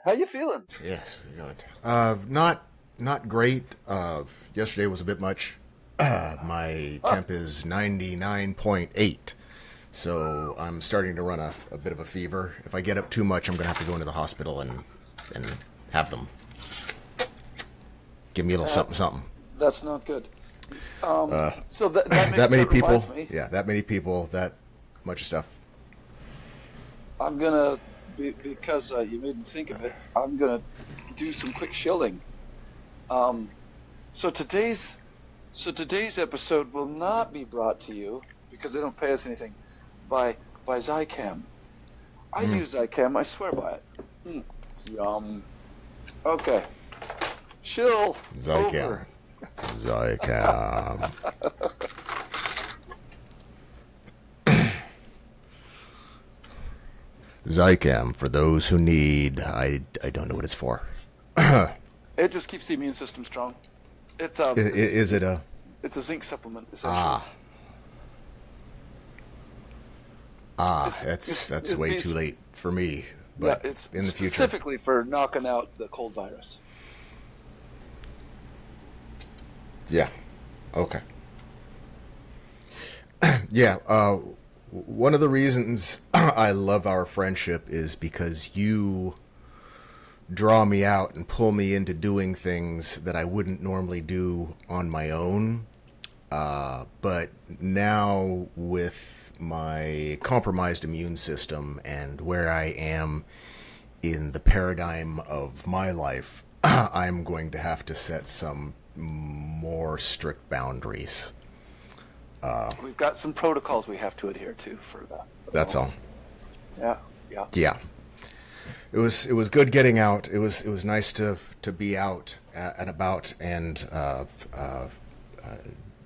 How you feeling? Yes, good. Not great. Yesterday was a bit much. My temp is 99.8, so I'm starting to run a bit of a fever. If I get up too much, I'm gonna have to go into the hospital and have them give me a little something. That's not good. So that makes That many people, reminds me, yeah, that many people, that much stuff. I'm gonna because you made me think of it. I'm gonna do some quick shilling. So today's episode will not be brought to you because they don't pay us anything by Zycam. I use Zycam. I swear by it. Yum. Okay. Shill. Zycam. Over. Zycam. Zycam, for those who need, I don't know what it's for. It just keeps the immune system strong. It's Is it a... It's a zinc supplement, essentially. That's way too late for me. But it's in the future, specifically for knocking out the cold virus. yeah, okay, yeah. One of the reasons I love our friendship is because you draw me out and pull me into doing things that I wouldn't normally do on my own. But now with my compromised immune system and where I am in the paradigm of my life, I'm going to have to set some more strict boundaries. We've got some protocols we have to adhere to for that. That's all. Yeah. Yeah. It was good getting out. It was nice to be out and about, and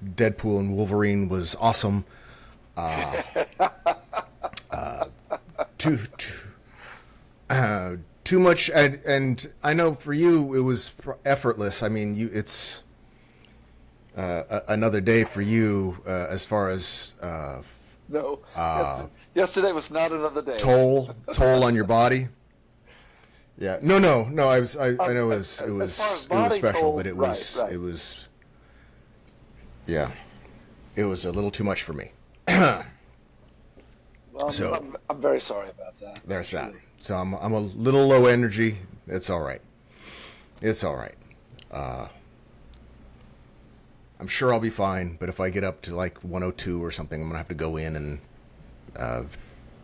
Deadpool and Wolverine was awesome. Too much, and I know for you it was effortless. I mean, it's another day for you as far as No. Yesterday was not another day. toll on your body. Yeah, no. I know it was special, toll, but it was yeah, it was a little too much for me. Well, So I'm very sorry about that. there's that. So I'm a little low energy. It's all right. It's all right. I'm sure I'll be fine. But if I get up to like 102 or something, I'm gonna have to go in and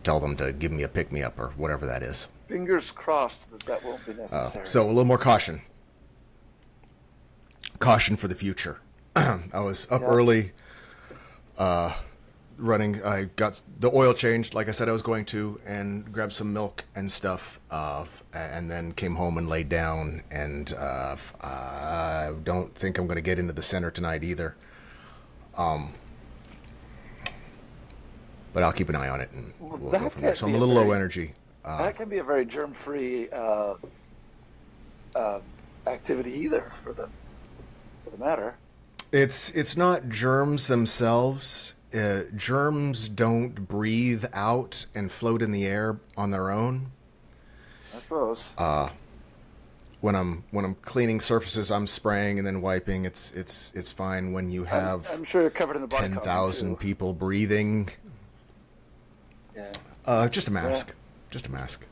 tell them to give me a pick me up or whatever that is. Fingers crossed that won't be necessary. So a little more caution. Caution for the future. I was up early, running. I got the oil changed, like I said I was going to, and grabbed some milk and stuff, and then came home and laid down. And I don't think I'm going to get into the center tonight either. But I'll keep an eye on it, and we'll go from there. So I'm a little low energy. That can be a very germ-free activity either, for the matter. It's not germs themselves. Germs don't breathe out and float in the air on their own. I suppose. When I'm cleaning surfaces, I'm spraying and then wiping. It's fine. When you have I'm sure you're covered in the body 10,000 people breathing. Yeah. Just a mask. Yeah. Just a mask.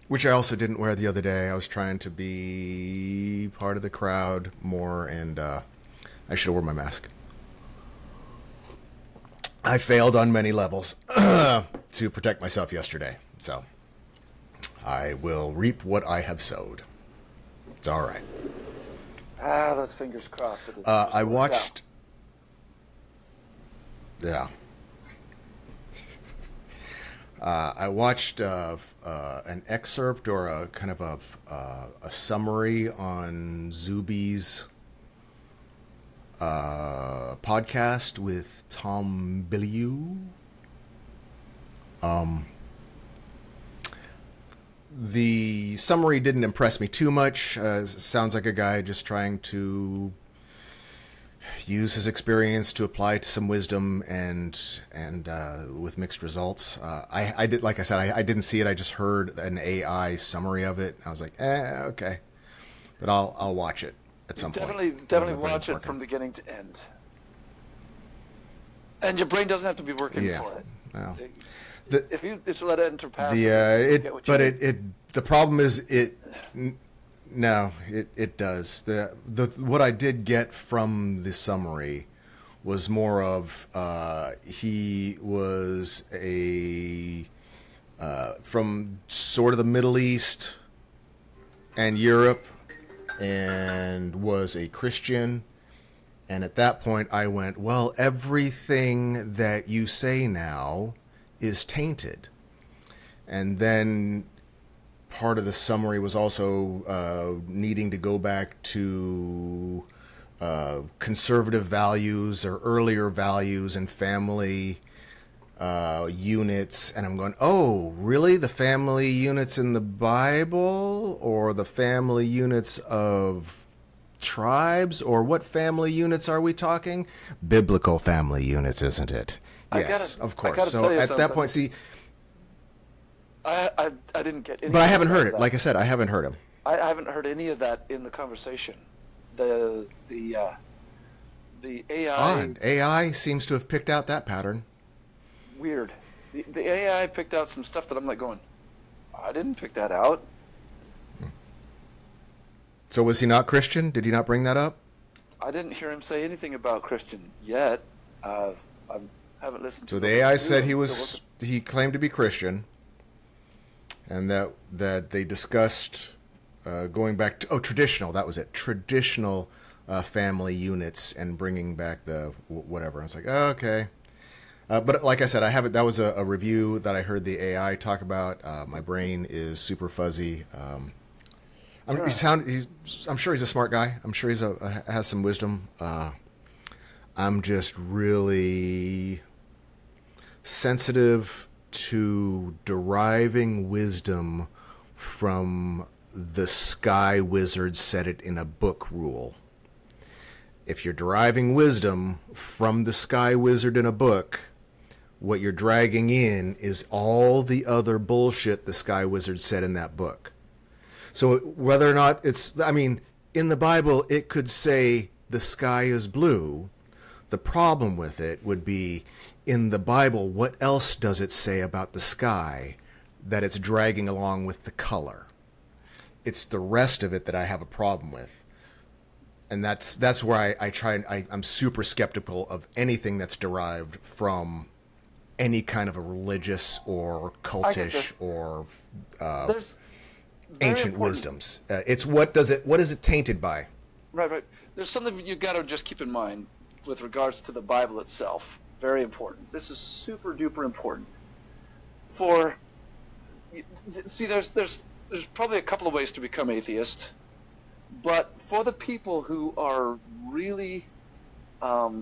Which I also didn't wear the other day. I was trying to be part of the crowd more, and I should have worn my mask. I failed on many levels to protect myself yesterday. So I will reap what I have sowed. It's all right. Let's fingers crossed. I watched... Yeah. I watched an excerpt or a kind of a summary on Zuby's podcast with Tom Bilyeu. The summary didn't impress me too much. Sounds like a guy just trying to use his experience to apply to some wisdom, and with mixed results. I did, like I said, I didn't see it. I just heard an AI summary of it. I was like, okay, but I'll watch it at some point. Definitely watch it from beginning to end. And your brain doesn't have to be working for it. Well, if you just let it enter past the problem is it does. What I did get from the summary was more of he was from sort of the Middle East and Europe, and was a Christian. And at that point I went, well, everything that you say now is tainted. And then part of the summary was also needing to go back to conservative values or earlier values and family units. And I'm going, oh, really? The family units in the Bible, or the family units of tribes, or what family units are we talking? Biblical family units, isn't it? Yes, of course. So at that point, see, I didn't get any. But I haven't heard it. Like I said, I haven't heard him. I haven't heard any of that in the conversation. The AI. Odd. AI seems to have picked out that pattern. Weird. The AI picked out some stuff that I'm like going, I didn't pick that out. So was he not Christian? Did he not bring that up? I didn't hear him say anything about Christian yet. I haven't listened to. So the AI said he claimed to be Christian, and that they discussed going back to traditional. That was it. Traditional family units, and bringing back the whatever. I was like, oh, okay. But like I said, I haven't. That was a review that I heard the AI talk about. My brain is super fuzzy. I'm sure he's a smart guy. I'm sure has some wisdom. I'm just really sensitive to deriving wisdom from the sky wizard said it in a book rule. If you're deriving wisdom from the sky wizard in a book, what you're dragging in is all the other bullshit the sky wizard said in that book. So whether or not in the Bible, it could say the sky is blue. The problem with it would be, in the Bible, what else does it say about the sky that it's dragging along with the color? It's the rest of it that I have a problem with. And that's where I'm super skeptical of anything that's derived from any kind of a religious or cultish or ancient wisdoms. It's what is it tainted by? Right. There's something you got to just keep in mind with regards to the Bible itself. Very important. This is super duper important. There's probably a couple of ways to become atheist, but for the people who are really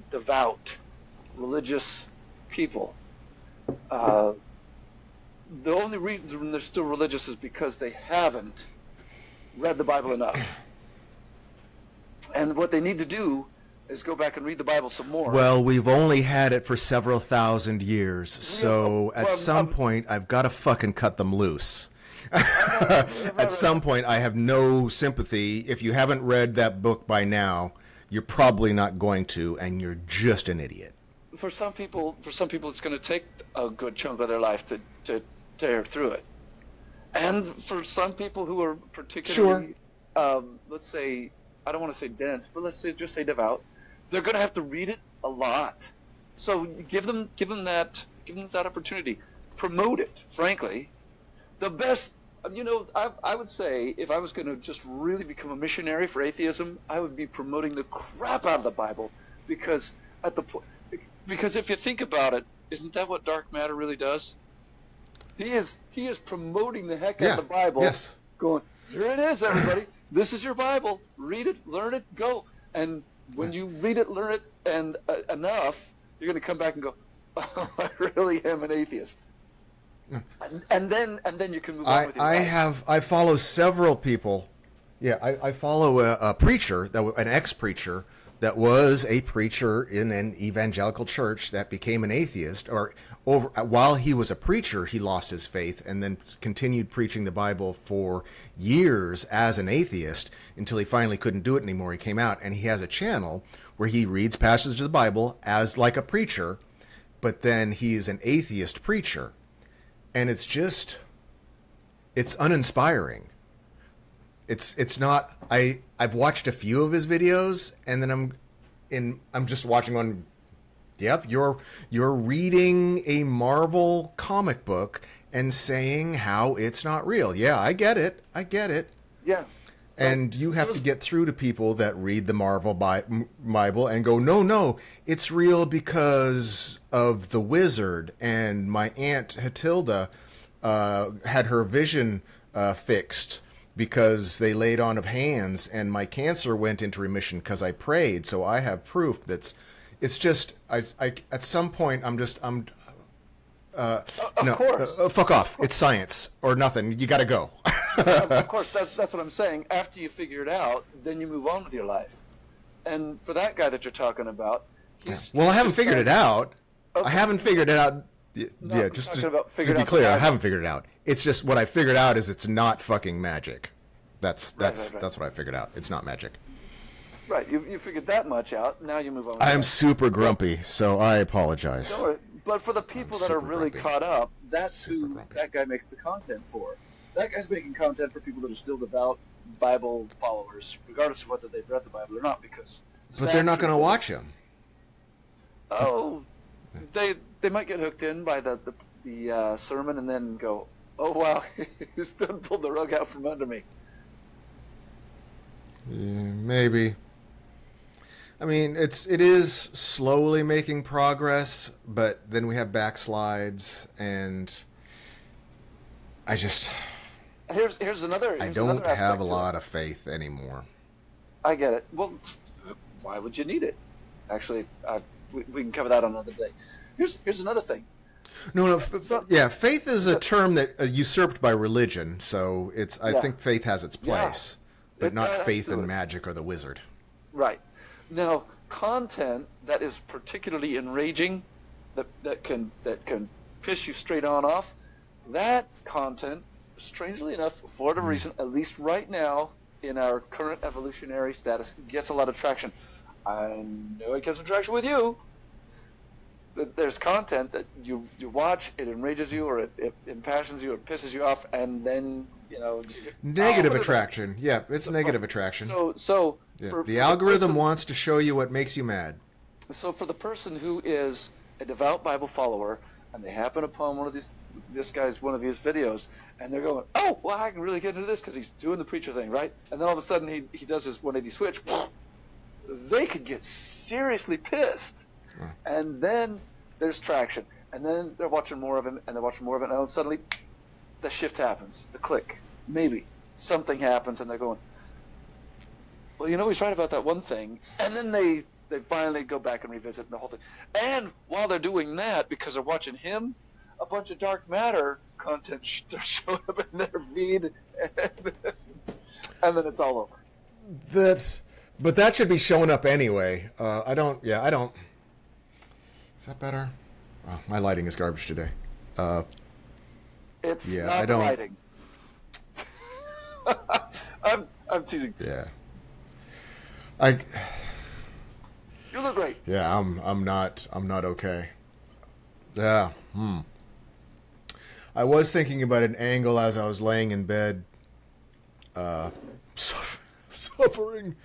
devout, religious people, the only reason they're still religious is because they haven't read the Bible enough. And what they need to do is go back and read the Bible some more. Well, we've only had it for several thousand years, so at some point I've got to fucking cut them loose. At some point I have no sympathy. If you haven't read that book by now, you're probably not going to, and you're just an idiot. For some people it's going to take a good chunk of their life to tear through it. And for some people who are particularly, let's say, I don't want to say dense, but just say devout, they're going to have to read it a lot. So give them that opportunity. Promote it, frankly. The best, I would say, if I was going to just really become a missionary for atheism, I would be promoting the crap out of the Bible, because if you think about it, isn't that what dark matter really does? He is promoting the heck out of the Bible. Yes. Going, here it is, everybody. This is your Bible. Read it, learn it, go. And when you read it, learn it, and enough, you're going to come back and go, oh, I really am an atheist. And then you can move on with your life. I follow several people. Yeah, I follow a preacher, an ex-preacher, that was a preacher in an evangelical church that became an atheist, or while he was a preacher, he lost his faith and then continued preaching the Bible for years as an atheist until he finally couldn't do it anymore. He came out, and he has a channel where he reads passages of the Bible as like a preacher, but then he is an atheist preacher. And it's uninspiring. It's not. I've watched a few of his videos, and then I'm just watching on. Yep, you're reading a Marvel comic book and saying how it's not real. Yeah, I get it. Yeah. And you have to get through to people that read the Marvel Bible and go, no, it's real because of the wizard, and my Aunt Hatilda had her vision fixed because they laid on of hands, and my cancer went into remission because I prayed. So I have proof that's. It's just I at some point I'm of course. Fuck off. It's science or nothing. You got to go. Of course, that's what I'm saying. After you figure it out, then you move on with your life. And for that guy that you're talking about, I haven't figured it out. Okay. I haven't figured it out. Yeah, just to be clear, I haven't figured it out. It's just what I figured out is it's not fucking magic. That's what I figured out. It's not magic. Right, you figured that much out. Now you move on. I'm super grumpy, so I apologize. Don't worry. But for the people that are really caught up, that's who that guy makes the content for. That guy's making content for people that are still devout Bible followers, regardless of whether they've read the Bible or not. Because but they're not going to watch him. Oh, they might get hooked in by the sermon and then go, oh wow, he's done pulled the rug out from under me. Yeah, maybe. I mean, it is slowly making progress, but then we have backslides, and I just here's another. I don't have a lot of faith anymore. I get it. Well, why would you need it? Actually, we can cover that on another day. Here's another thing. No. Faith is a term that usurped by religion, so I think faith has its place, but not faith in magic or the wizard. Right. Now, content that is particularly enraging, that can piss you straight on off, that content, strangely enough, for whatever reason, at least right now in our current evolutionary status, gets a lot of traction. I know it gets some traction with you. There's content that you watch, it enrages you, or it impassions you, or it pisses you off, and then negative attraction. Yeah, it's negative attraction. So yeah. The algorithm wants to show you what makes you mad. So for the person who is a devout Bible follower, and they happen upon one of these videos, and they're going, oh, well, I can really get into this because he's doing the preacher thing, right? And then all of a sudden he does his 180 switch. They could get seriously pissed. And then there's traction. And then they're watching more of him, and they're watching more of it, and then suddenly the shift happens, the click. Maybe something happens, and they're going, well, he's right about that one thing. And then they finally go back and revisit the whole thing. And while they're doing that, because they're watching him, a bunch of dark matter content showing up in their feed, and then it's all over. But that should be showing up anyway. I don't. Is that better? Oh, my lighting is garbage today. It's not lighting. I'm teasing. Yeah. You look great. Yeah, I'm not okay. Yeah. I was thinking about an angle as I was laying in bed, suffering.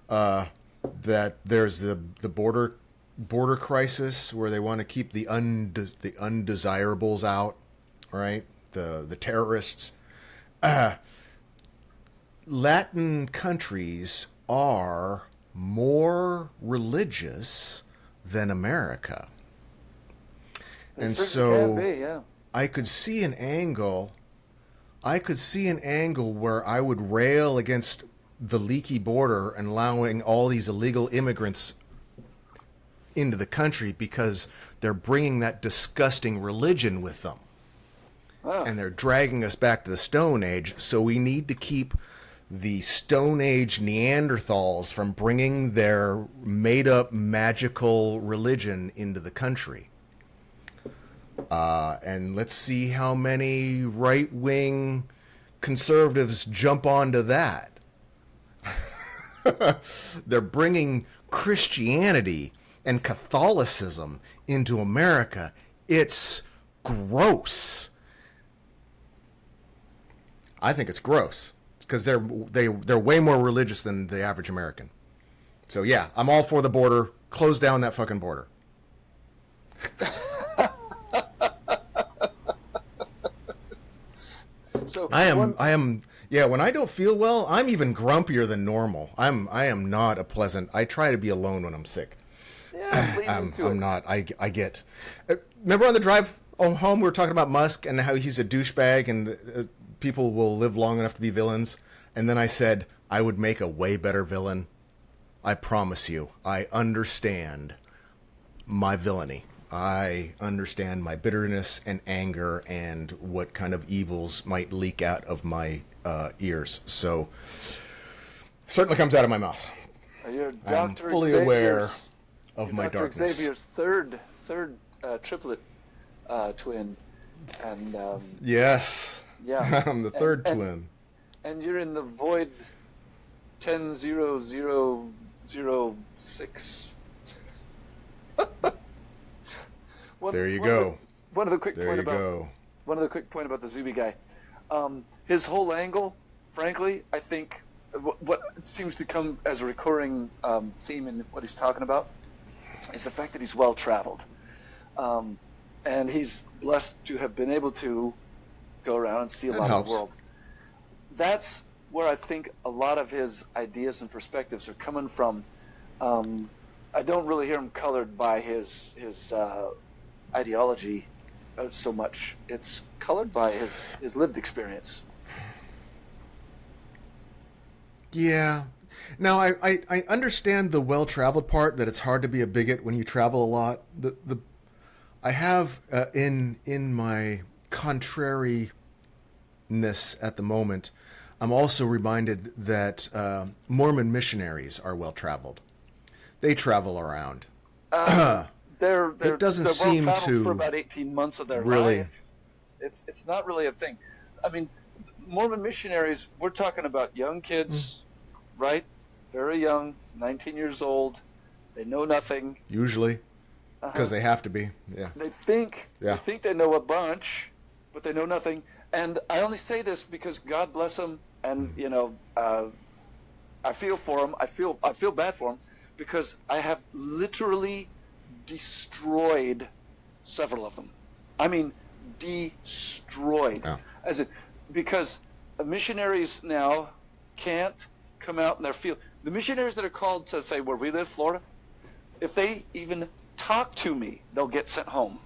That there's the border crisis where they want to keep the undesirables out, right? The terrorists. Latin countries are more religious than America. And so can be, yeah. I could see an angle where I would rail against the leaky border and allowing all these illegal immigrants into the country because they're bringing that disgusting religion with them. Oh. And they're dragging us back to the Stone Age, so we need to keep the Stone Age Neanderthals from bringing their made-up magical religion into the country. And let's see how many right-wing conservatives jump onto that. They're bringing Christianity and Catholicism into America. It's gross. I think it's gross. Because they're way more religious than the average American. So yeah, I'm all for the border. Close down that fucking border. So I am. Yeah, when I don't feel well, I'm even grumpier than normal. I am not a pleasant. I try to be alone when I'm sick. Yeah, I'm not. I get. Remember on the drive home we were talking about Musk and how he's a douchebag and people will live long enough to be villains, and then I said I would make a way better villain. I promise you, I understand my villainy. I understand my bitterness and anger and what kind of evils might leak out of my ears. So, certainly comes out of my mouth. You're I'm Dr. fully Xavier's, aware of my Dr. darkness. Xavier's third triplet twin, and Yes. yeah, I'm the third twin. And you're in the void 100006. There you go. One of the quick There point you about go. one of the quick point about the Zuby guy, his whole angle, frankly, I think what seems to come as a recurring theme in what he's talking about is the fact that he's well traveled, and he's blessed to have been able to go around and see a lot of the world. That's where I think a lot of his ideas and perspectives are coming from. I don't really hear him colored by his ideology so much. It's colored by his lived experience. Yeah. Now, I understand the well-traveled part, that it's hard to be a bigot when you travel a lot. I have in my contrariness at the moment, I'm also reminded that Mormon missionaries are well-traveled. They travel around. It doesn't seem to for about 18 months of their really life. It's not really a thing. I mean, Mormon missionaries, we're talking about young kids, right? Very young, 19 years old. They know nothing. Usually, because they have to be. Yeah. They think they know a bunch, but they know nothing. And I only say this because God bless them, and I feel for them. I feel bad for them because I have literally destroyed several of them. I mean, destroyed. Oh. Because missionaries now can't come out in their field. The missionaries that are called to, say, where we live, Florida, if they even talk to me, they'll get sent home.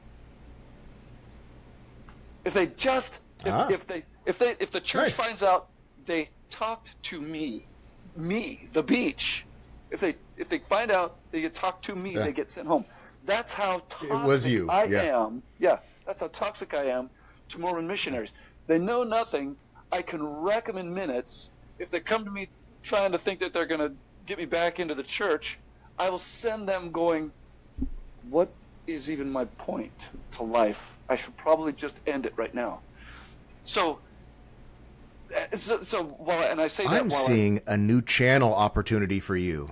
If they just if the church finds out they talked to me, the beach, if they find out they get talked to me, they get sent home. That's how toxic I am. Yeah, that's how toxic I am to Mormon missionaries. They know nothing. I can wreck them in minutes. If they come to me trying to think that they're going to get me back into the church, I will send them going, what is even my point to life? I should probably just end it right now. So while and I say that I'm seeing a new channel opportunity for you.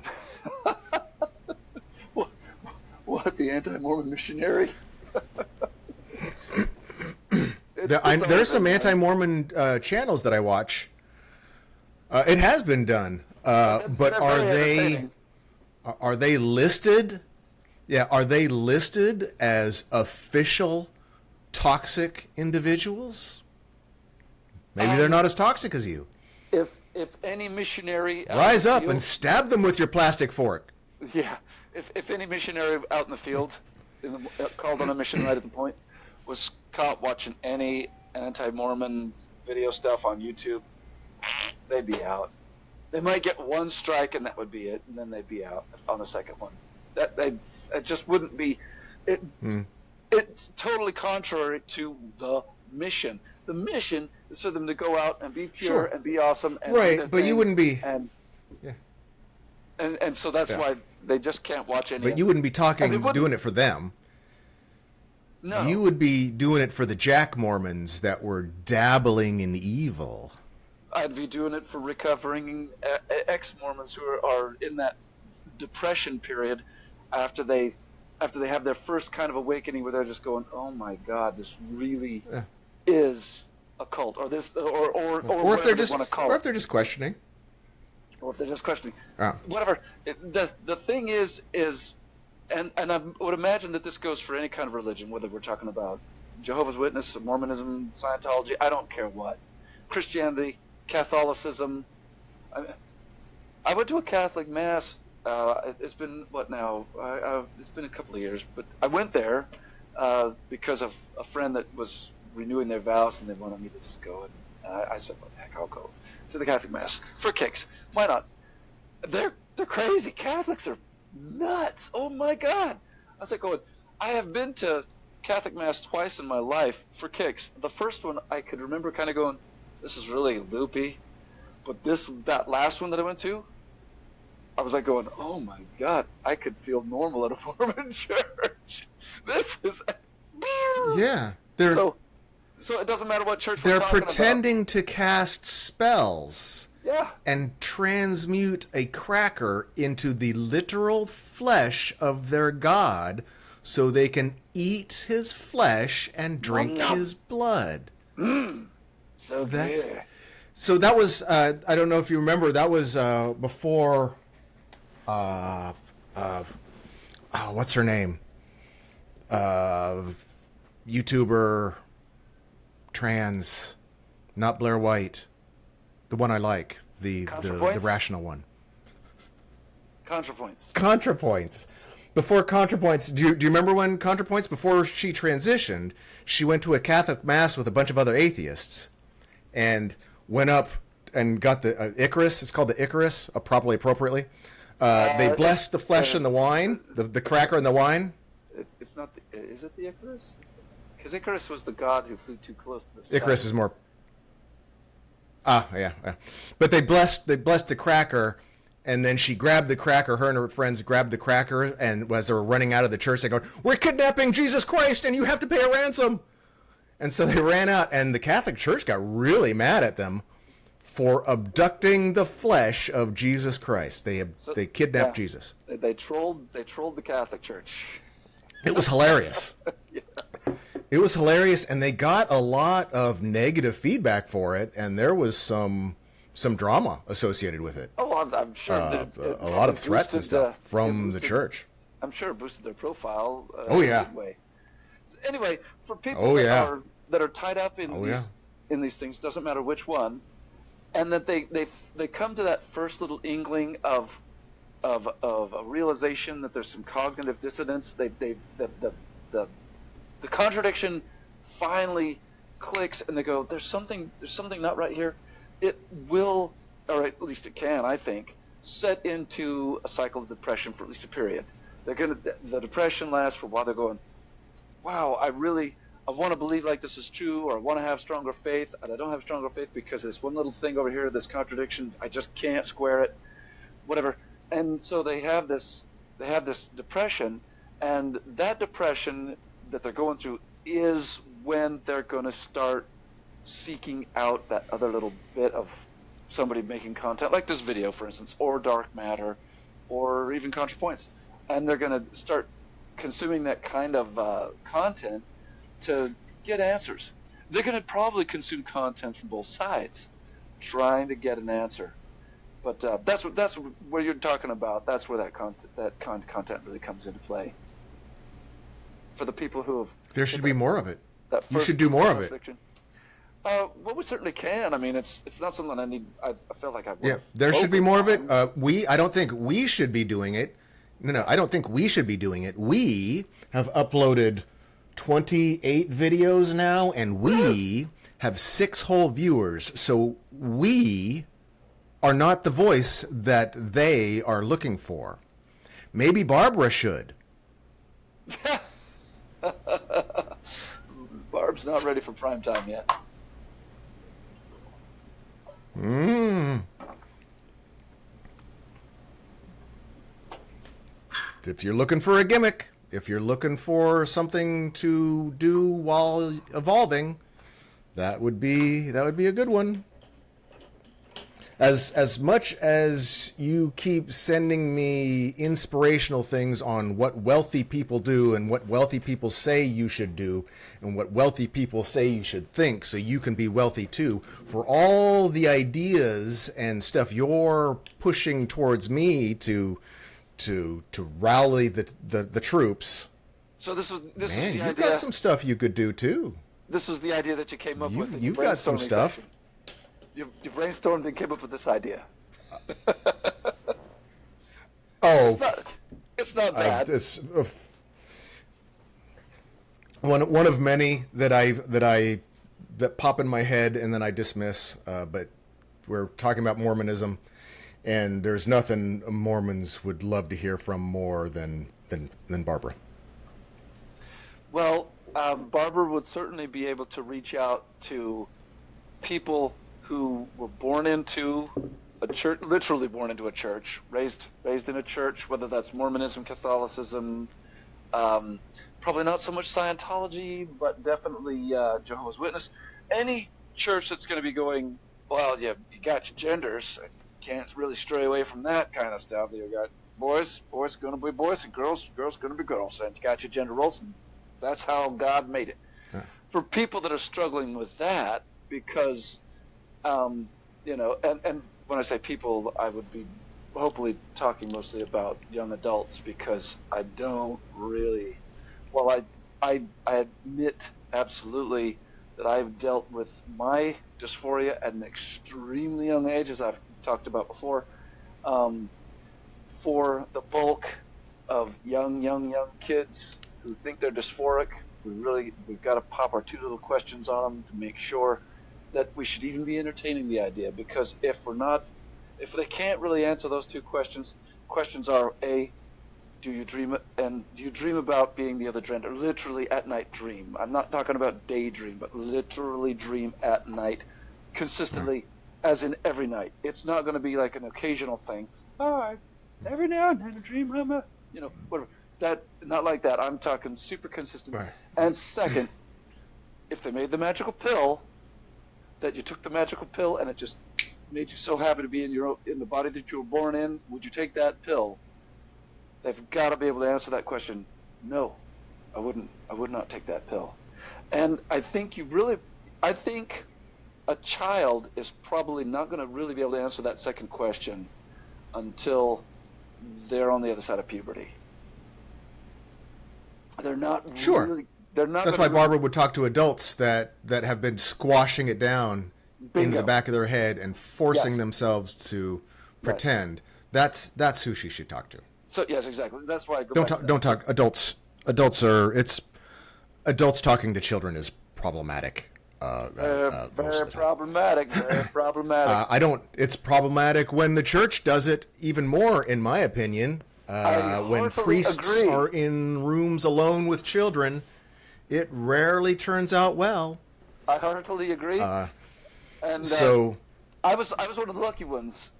What, the anti-Mormon missionary? There's some anti-Mormon channels that I watch. It has been done, but are they listed? Yeah, are they listed as official toxic individuals? Maybe they're not as toxic as you. If any missionary rise up and stab them with your plastic fork. Yeah, if any missionary out in the field, called on a mission right at the point, was caught watching any anti-Mormon video stuff on YouTube, they'd be out. They might get one strike and that would be it, and then they'd be out on the second one. That just wouldn't be it. It's totally contrary to the mission. The mission is for them to go out and be pure Sure. and be awesome. And Right, do their but you thing, wouldn't be. And Yeah. and so that's Yeah. why they just can't watch any. But you wouldn't be doing it for them. No. You would be doing it for the Jack Mormons that were dabbling in evil. I'd be doing it for recovering ex-Mormons who are in that depression period after they have their first kind of awakening where they're just going, oh my God, this really is a cult, or this, or if they're just, want to call or it. if they're just questioning. Or if they're just questioning. Oh. Whatever. The thing is, and I would imagine that this goes for any kind of religion, whether we're talking about Jehovah's Witness, Mormonism, Scientology, I don't care what. Christianity, Catholicism. I went to a Catholic Mass. It's been, what now? It's been a couple of years, but I went there because of a friend that was renewing their vows, and they wanted me to just go. And I said, "What the heck? I'll go to the Catholic Mass for kicks. Why not?" They're crazy. Catholics are nuts. Oh my God! I was like, going. I have been to Catholic Mass twice in my life for kicks. The first one I could remember kind of going, "This is really loopy," but that last one that I went to, I was like going, oh my God, I could feel normal at a Mormon church. This is Yeah, so it doesn't matter what church they're we're talking pretending to cast spells. Yeah. And transmute a cracker into the literal flesh of their god so they can eat his flesh and drink his blood. So That's good. So that was I don't know if you remember, that was before what's her name? YouTuber trans, not Blair White. The one I like, the rational one. ContraPoints. ContraPoints. Before ContraPoints, do you remember when ContraPoints, before she transitioned, she went to a Catholic Mass with a bunch of other atheists and went up and got the Icarus. It's called the Icarus, appropriately. They blessed the flesh and the wine, the cracker and the wine. It's not is it the Icarus? Because Icarus was the god who flew too close to the sun. Icarus is more... yeah. But they blessed the cracker, and then she grabbed the cracker. Her and her friends grabbed the cracker, and as they were running out of the church, they go, "We're kidnapping Jesus Christ, and you have to pay a ransom." And so they ran out, and the Catholic Church got really mad at them for abducting the flesh of Jesus Christ. They kidnapped Jesus. They trolled the Catholic Church. It was hilarious. Yeah. It was hilarious, and they got a lot of negative feedback for it, and there was some drama associated with it. Oh, I'm sure. A lot of threats and stuff from the church. I'm sure it boosted their profile. Oh yeah. In a good way. So anyway, for people that are tied up in these things, doesn't matter which one, and that they come to that first little inkling of a realization that there's some cognitive dissonance. The contradiction finally clicks, and they go, "There's something not right here." It will, or at least it can, I think, set into a cycle of depression for at least a period. The depression lasts for a while. They're going, "Wow, I want to believe like this is true, or I want to have stronger faith, and I don't have stronger faith because of this one little thing over here, this contradiction. I just can't square it, whatever." And so they have this depression, and that depression that they're going through is when they're going to start seeking out that other little bit of somebody making content, like this video, for instance, or dark matter, or even ContraPoints, and they're going to start consuming that kind of content to get answers. They're going to probably consume content from both sides, trying to get an answer. But that's where you're talking about. That's where that content really comes into play. For the people who have, there should be more of it. You should first do more of it. fiction. Well, we certainly can. I mean, it's not something I need. I feel like I. Yeah, there should be more of it. I don't think we should be doing it. No, I don't think we should be doing it. We have uploaded 28 videos now, and we have 6 whole viewers. So we are not the voice that they are looking for. Maybe Barbara should. Barb's not ready for prime time yet. If you're looking for a gimmick, if you're looking for something to do while evolving, that would be a good one. As much as you keep sending me inspirational things on what wealthy people do and what wealthy people say you should do and what wealthy people say you should think so you can be wealthy too, for all the ideas and stuff you're pushing towards me to rally the troops. So this was the Man, idea. you've got some stuff you could do too. This was the idea that you came up with. You've got some stuff. Session. You brainstormed and came up with this idea. It's not bad. It's one of many that pop in my head and then I dismiss. But we're talking about Mormonism, and there's nothing Mormons would love to hear from more than Barbara. Well, Barbara would certainly be able to reach out to people who were born into a church, literally born into a church, raised in a church, whether that's Mormonism, Catholicism, probably not so much Scientology, but definitely Jehovah's Witness. Any church that's going to be going, well, you got your genders, can't really stray away from that kind of stuff. You got boys going to be boys, and girls going to be girls, and you got your gender roles, and that's how God made it. Huh. For people that are struggling with that, because and when I say people, I would be hopefully talking mostly about young adults, because I don't really. Well, I admit absolutely that I've dealt with my dysphoria at an extremely young age, as I've talked about before. For the bulk of young kids who think they're dysphoric, we've got to pop our two little questions on them to make sure that we should even be entertaining the idea, because if they can't really answer those two questions are A, do you dream about being the other gender? Literally at night dream. I'm not talking about daydream, but literally dream at night, consistently, as in every night. It's not going to be like an occasional thing. Oh, every now and then I dream I'm a, whatever. That, not like that. I'm talking super consistent. Right. And second, if they made the magical pill, that you took the magical pill and it just made you so happy to be in the body that you were born in, would you take that pill? They've got to be able to answer that question. No, I wouldn't. I would not take that pill. And I think a child is probably not going to really be able to answer that second question until they're on the other side of puberty. They're not sure. Really, they're not. That's why Barbara would talk to adults that have been squashing it down into the back of their head and forcing themselves to pretend. Right. That's who she should talk to. So yes, exactly. That's why I go don't talk adults. Adults talking to children is problematic. Very problematic. Very problematic. It's problematic when the church does it even more, in my opinion. When priests are in rooms alone with children, it rarely turns out well. I heartily agree. So I was one of the lucky ones,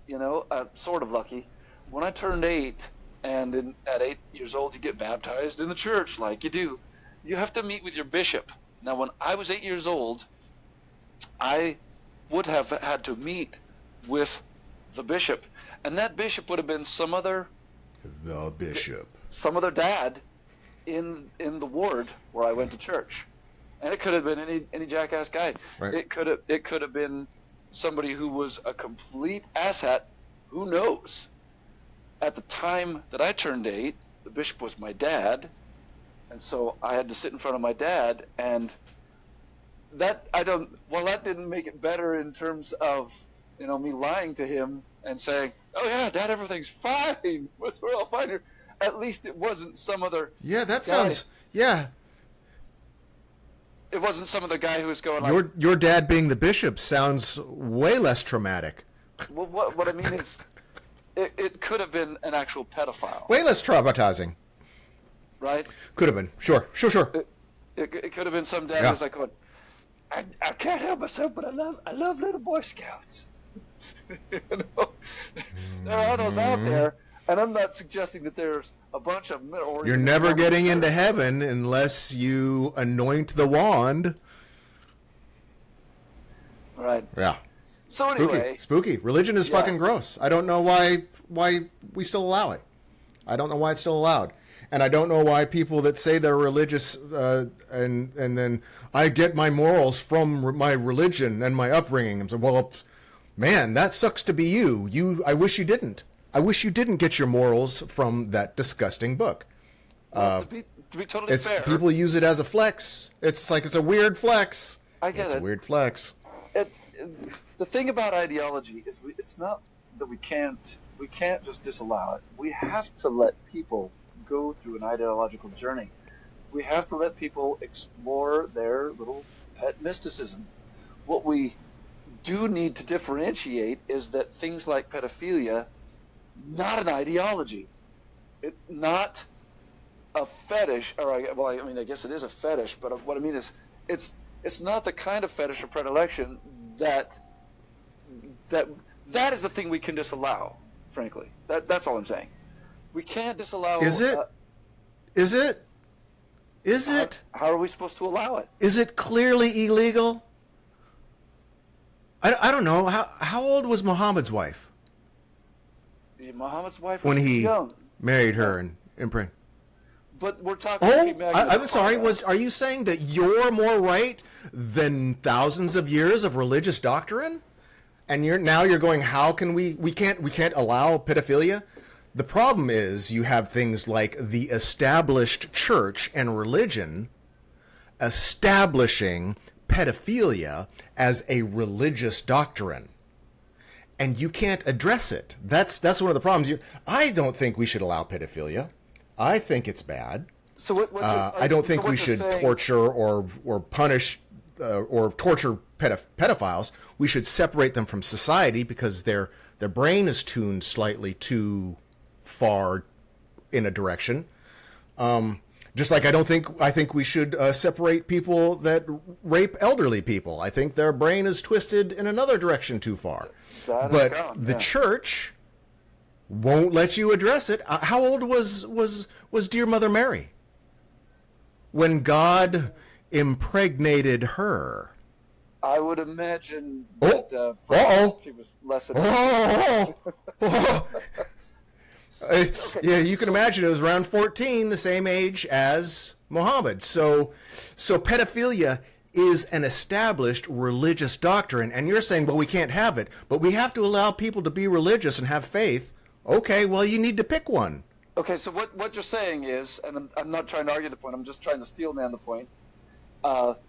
sort of lucky. When I turned 8, and at 8 years old you get baptized in the church like you do. You have to meet with your bishop. Now, when I was 8 years old, I would have had to meet with the bishop, and that bishop would have been some other dad in the ward where I went to church, and it could have been any jackass guy. Right. It could have been somebody who was a complete asshat. Who knows? At the time that I turned 8, the bishop was my dad, and so I had to sit in front of my dad, and that didn't make it better in terms of me lying to him and saying, "Oh yeah, Dad, everything's fine. We're all fine here." At least it wasn't some other. Yeah, that guy. sounds. Yeah. It wasn't some other guy who was going like. Your dad being the bishop sounds way less traumatic. Well, what I mean is, it could have been an actual pedophile. Way less traumatizing. Right. Could have been. Sure. It could have been some dad who's like going, I can't help myself, but I love little Boy Scouts. You know? There are those out there, and I'm not suggesting that there's a bunch of them. Or you're never getting into heaven unless you anoint the wand. Right. Yeah. So anyway, spooky. Religion is fucking gross. I don't know why we still allow it. I don't know why it's still allowed. And I don't know why people that say they're religious and then I get my morals from my religion and my upbringing. I'm saying, well, man, that sucks to be you. I wish you didn't. I wish you didn't get your morals from that disgusting book. Well, to be totally fair, people use it as a flex. It's like it's a weird flex. I get it. It's a weird flex. The thing about ideology is it's not that we can't just disallow it. We have to let people go through an ideological journey. We have to let people explore their little pet mysticism. What we do need to differentiate is that things like pedophilia, not an ideology. It's not a fetish, I guess it is a fetish, but what I mean is it's not the kind of fetish or predilection that is the thing we can disallow, frankly. That's all I'm saying. We can't disallow... Is it? Is it? How are we supposed to allow it? Is it clearly illegal? I don't know. How old was Muhammad's wife? Muhammad's wife was when he young. Married her and imprinted. But we're talking... I'm sorry. Are you saying that you're more right than thousands of years of religious doctrine? And you're going, how can we can't allow pedophilia? The problem is you have things like the established church and religion establishing pedophilia as a religious doctrine. And you can't address it. That's one of the problems. I don't think we should allow pedophilia. I think it's bad. So I don't think we should torture or punish or torture pedophiles. We should separate them from society because their brain is tuned slightly too far in a direction. Just like I think we should separate people that rape elderly people. I think their brain is twisted in another direction too far. But the church won't let you address it. How old was dear Mother Mary when God impregnated her? I would imagine that she was less than... Yeah, you can imagine it was around 14, the same age as Muhammad. So pedophilia is an established religious doctrine, and you're saying, well, we can't have it, but we have to allow people to be religious and have faith. Okay, well, you need to pick one. Okay, so what you're saying is, and I'm not trying to argue the point, I'm just trying to steel man the point. What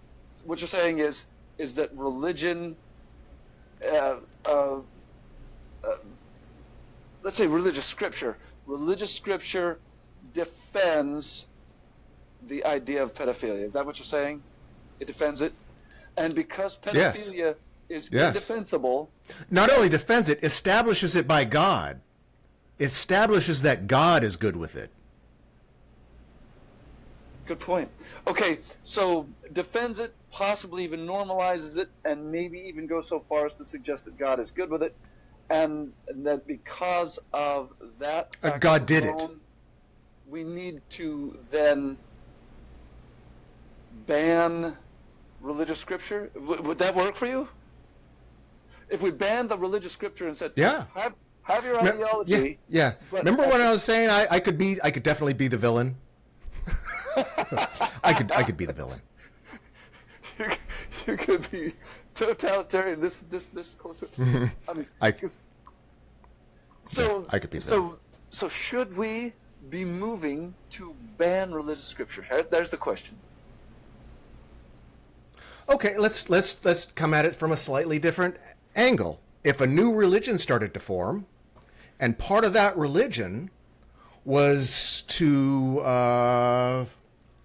you're saying is that religion, let's say religious scripture defends the idea of pedophilia. Is that what you're saying? It defends it? And because pedophilia is indefensible... Not only defends it, establishes it by God. Establishes that God is good with it. Good point. Okay, so defends it, possibly even normalizes it, and maybe even goes so far as to suggest that God is good with it, and that because of that fact God did alone, it. We need to then ban religious scripture. Would that work for you? If we banned the religious scripture and said, have your ideology. Yeah. Remember when I was saying I could definitely be the villain? I could be the villain. You could be totalitarian. This closer. I mean, I could be the villain. So should we be moving to ban religious scripture? There's the question. Okay, let's come at it from a slightly different angle. If a new religion started to form, and part of that religion was to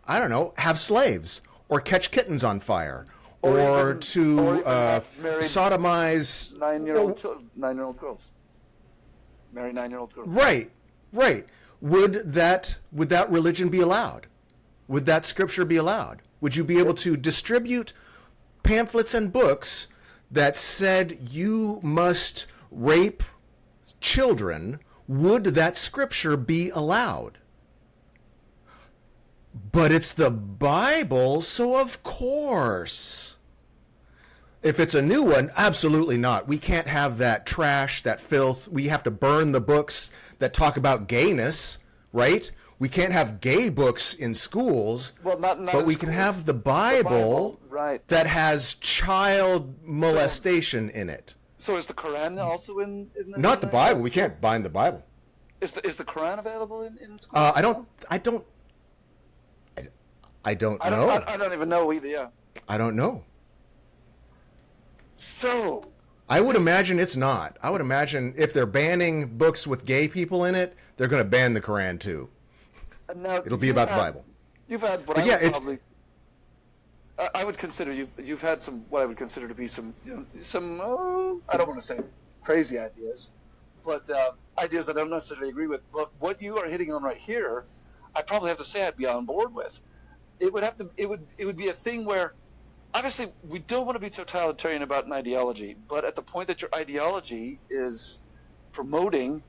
have slaves or catch kittens on fire or to sodomize 9-year-old girls. Marry 9-year-old girls. Right. Would that religion be allowed? Would that scripture be allowed? Would you be able to distribute pamphlets and books that said you must rape children? Would that scripture be allowed? But it's the Bible, so of course. If it's a new one, absolutely not. We can't have that trash, that filth. We have to burn the books that talk about gayness, right? We can't have gay books in schools, but we can have the Bible, right, that has child molestation in it. So is the Quran also in the... Not the Bible. We can't bind the Bible. Is the Quran available in schools? I don't know. I don't even know either, yeah. I don't know. So... I would imagine it's not. I would imagine if they're banning books with gay people in it, they're going to ban the Quran too. Now, it'll be about the Bible. You've had what I would consider you've had some what I would consider to be some I don't want to say crazy ideas, but ideas that I don't necessarily agree with. But what you are hitting on right here, I probably have to say I'd be on board with. It would be a thing where obviously we don't want to be totalitarian about an ideology, but at the point that your ideology is promoting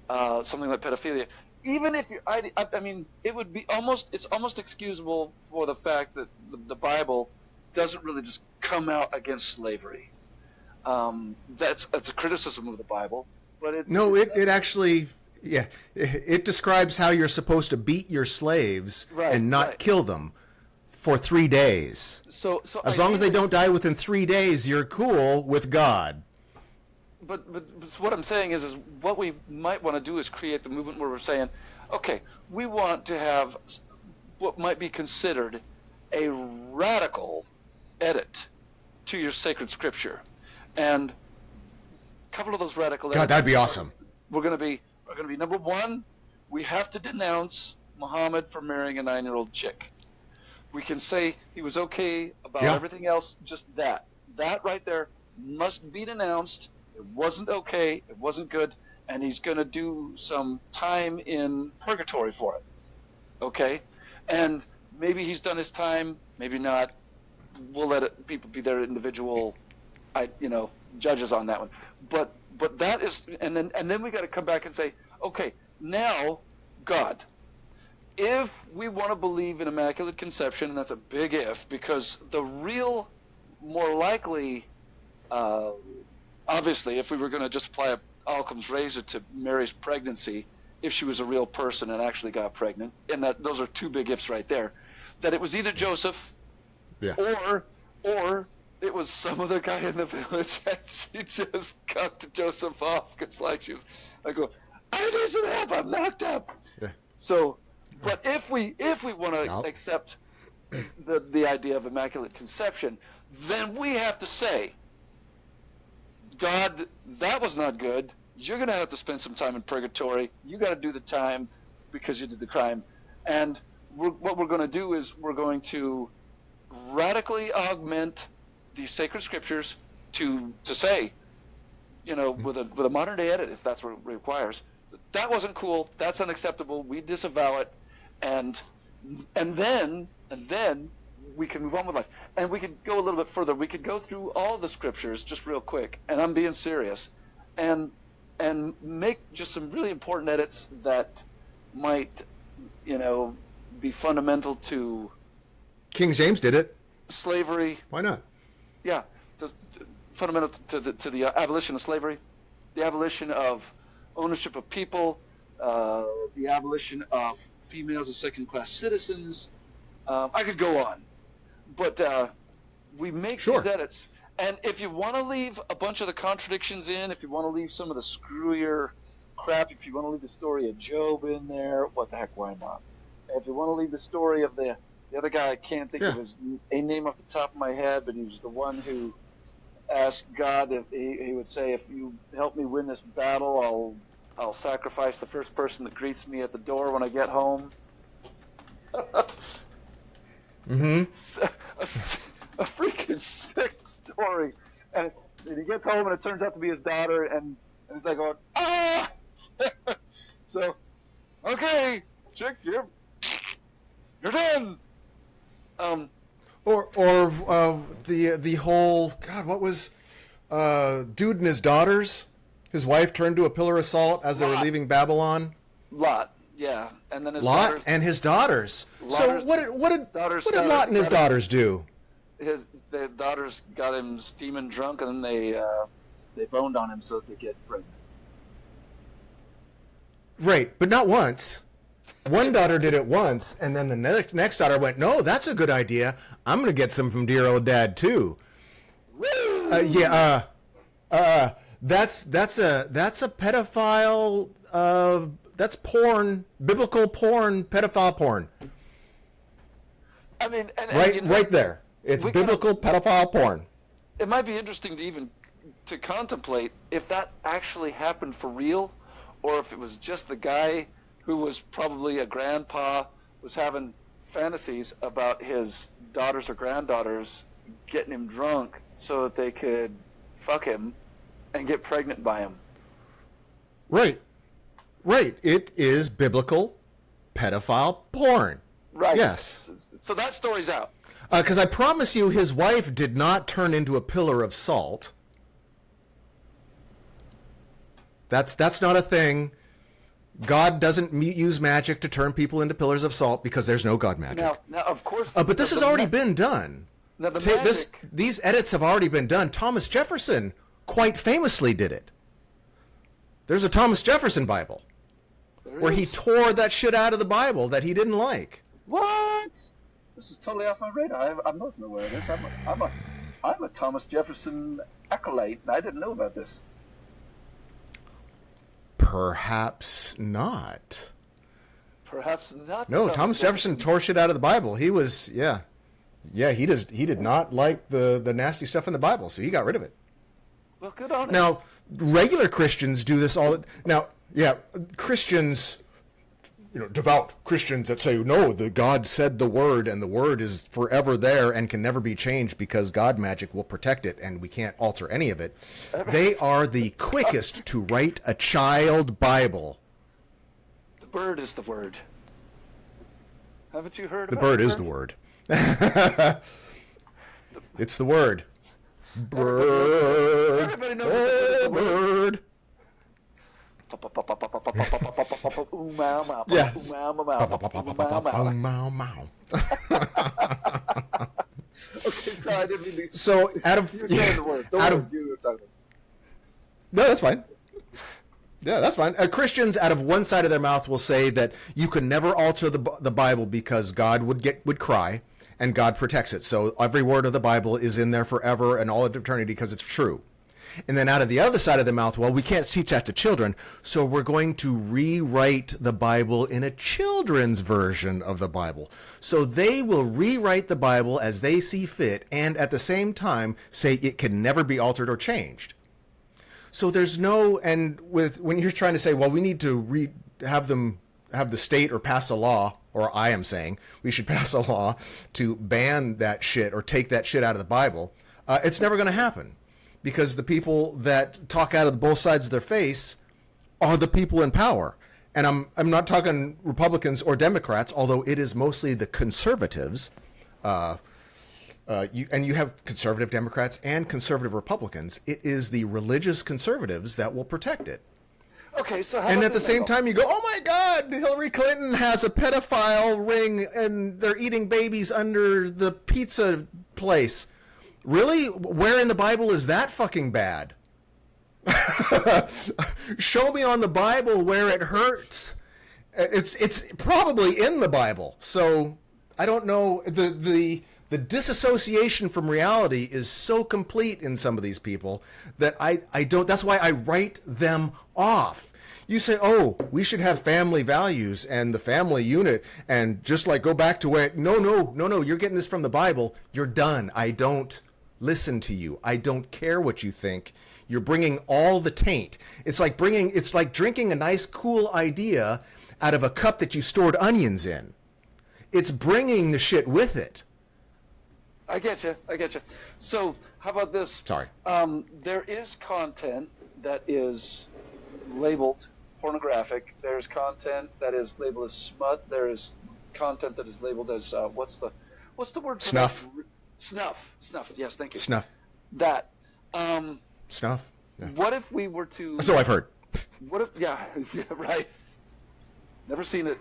something like pedophilia. Even if you, I mean, it would be it's almost excusable for the fact that the Bible doesn't really just come out against slavery. That's a criticism of the Bible, but it actually, yeah, it describes how you're supposed to beat your slaves and not kill them for 3 days. So as long as they don't die within 3 days, you're cool with God. But what I'm saying is what we might want to do is create the movement where we're saying, okay, we want to have what might be considered a radical edit to your sacred scripture, and a couple of those radical edits. God, that'd be awesome. We're going to be number one. We have to denounce Muhammad for marrying a 9-year-old chick. We can say he was okay about everything else. Just that right there must be denounced. It wasn't okay. It wasn't good. And he's going to do some time in purgatory for it. Okay? And maybe he's done his time. Maybe not. We'll let people be their individual, judges on that one. But that is, and then we got to come back and say, okay, now, God, if we want to believe in Immaculate Conception, and that's a big if, because the real, more likely, obviously, if we were going to just apply Occam's razor to Mary's pregnancy, if she was a real person and actually got pregnant, and those are two big ifs right there, that it was either Joseph, or it was some other guy in the village and she just cut Joseph off because I go, I need some help, I'm knocked up. Yeah. So, but if we want to accept the idea of Immaculate Conception, then we have to say, God, that was not good. You're going to have to spend some time in purgatory. You got to do the time because you did the crime. And what we're going to do is we're going to radically augment the sacred scriptures to say, with a modern day edit, if that's what it requires, that wasn't cool. That's unacceptable. We disavow it, and then we can move on with life. And we could go a little bit further. We could go through all the scriptures just real quick, and I'm being serious, and make just some really important edits that might, be fundamental to. King James did it. Slavery. Why not? Yeah, fundamental to the abolition of slavery, the abolition of ownership of people, the abolition of females as second-class citizens. I could go on, but we make these edits. And if you want to leave a bunch of the contradictions in, if you want to leave some of the screwier crap, if you want to leave the story of Job in there, what the heck, why not? If you want to leave the story of the other guy, I can't think of his name off the top of my head, but he was the one who asked God if he would say, if you help me win this battle, I'll sacrifice the first person that greets me at the door when I get home. A freaking sick story. And he gets home and it turns out to be his daughter, and he's like going, ah! So, okay, chick, you're done. Or the whole, God, what was dude and his daughters? His wife turned to a pillar of salt as they were leaving Babylon. Lot, yeah, and then his Lot daughters, and his daughters. So what did Lot and his daughters do? The daughters got him steaming drunk, and then they boned on him so that they get pregnant. Right, but not once. One daughter did it once, and then the next daughter went, "No, that's a good idea. I'm going to get some from dear old dad too." That's a pedophile. That's porn, biblical porn, pedophile porn. I mean, right there. It's biblical pedophile porn. It might be interesting to even to contemplate if that actually happened for real, or if it was just the guy who was probably a grandpa was having fantasies about his daughters or granddaughters getting him drunk so that they could fuck him and get pregnant by him. Right. It is biblical pedophile porn. Right. Yes. So that story's out. Because I promise you, his wife did not turn into a pillar of salt. That's not a thing. God doesn't use magic to turn people into pillars of salt because there's no God magic. Now of course. But this has already been done. Now These edits have already been done. Thomas Jefferson quite famously did it. There's a Thomas Jefferson Bible where he tore that shit out of the Bible that he didn't like. What? This is totally off my radar. I wasn't aware of this. I'm a Thomas Jefferson acolyte, and I didn't know about this. Perhaps not. Perhaps not. No, Thomas Jefferson tore shit out of the Bible. He was, yeah, he did not like the nasty stuff in the Bible, so he got rid of it. Well, good on him. Now, regular Christians do this all. Now, yeah, Christians, devout Christians that say, no, the God said the word, and the word is forever there and can never be changed because God magic will protect it, and we can't alter any of it. They are the quickest to write a child Bible. The bird is the word. Haven't you heard about the bird? The bird is the word. It's the word. Bird. Everybody knows bird. Yes. Okay, sorry, I didn't mean to. So out of You're saying the word. Don't worry, you were talking. No, that's fine. Yeah, that's fine. Christians out of one side of their mouth will say that you can never alter the Bible because God would cry, and God protects it. So every word of the Bible is in there forever and all of eternity because it's true. And then out of the other side of the mouth, well, we can't teach that to children, so we're going to rewrite the Bible in a children's version of the Bible. So they will rewrite the Bible as they see fit, and at the same time say it can never be altered or changed. So there's no, and when you're trying to say, well, we need to have the state or pass a law, or I am saying we should pass a law to ban that shit or take that shit out of the Bible, it's never going to happen. Because the people that talk out of both sides of their face are the people in power. And I'm not talking Republicans or Democrats, although it is mostly the conservatives. You have conservative Democrats and conservative Republicans. It is the religious conservatives that will protect it. Okay, so how and at the same time you go, oh my God, Hillary Clinton has a pedophile ring and they're eating babies under the pizza place. Really? Where in the Bible is that fucking bad? Show me on the Bible where it hurts. It's probably in the Bible. So I don't know. The disassociation from reality is so complete in some of these people that I don't. That's why I write them off. You say, oh, we should have family values and the family unit and just like go back to where. No. You're getting this from the Bible. You're done. I don't listen to you. I don't care what you think. You're bringing all the taint. It's like drinking a nice cool idea out of a cup that you stored onions in. It's bringing the shit with it. I get you. So how about this? Sorry. There is content that is labeled pornographic. There's content that is labeled as smut. There is content that is labeled as what's the word for snuff. Snuff. Yes, thank you. Snuff. That. Snuff. Yeah. What if we were to? So I've heard. What if? Yeah, yeah, right. Never seen it.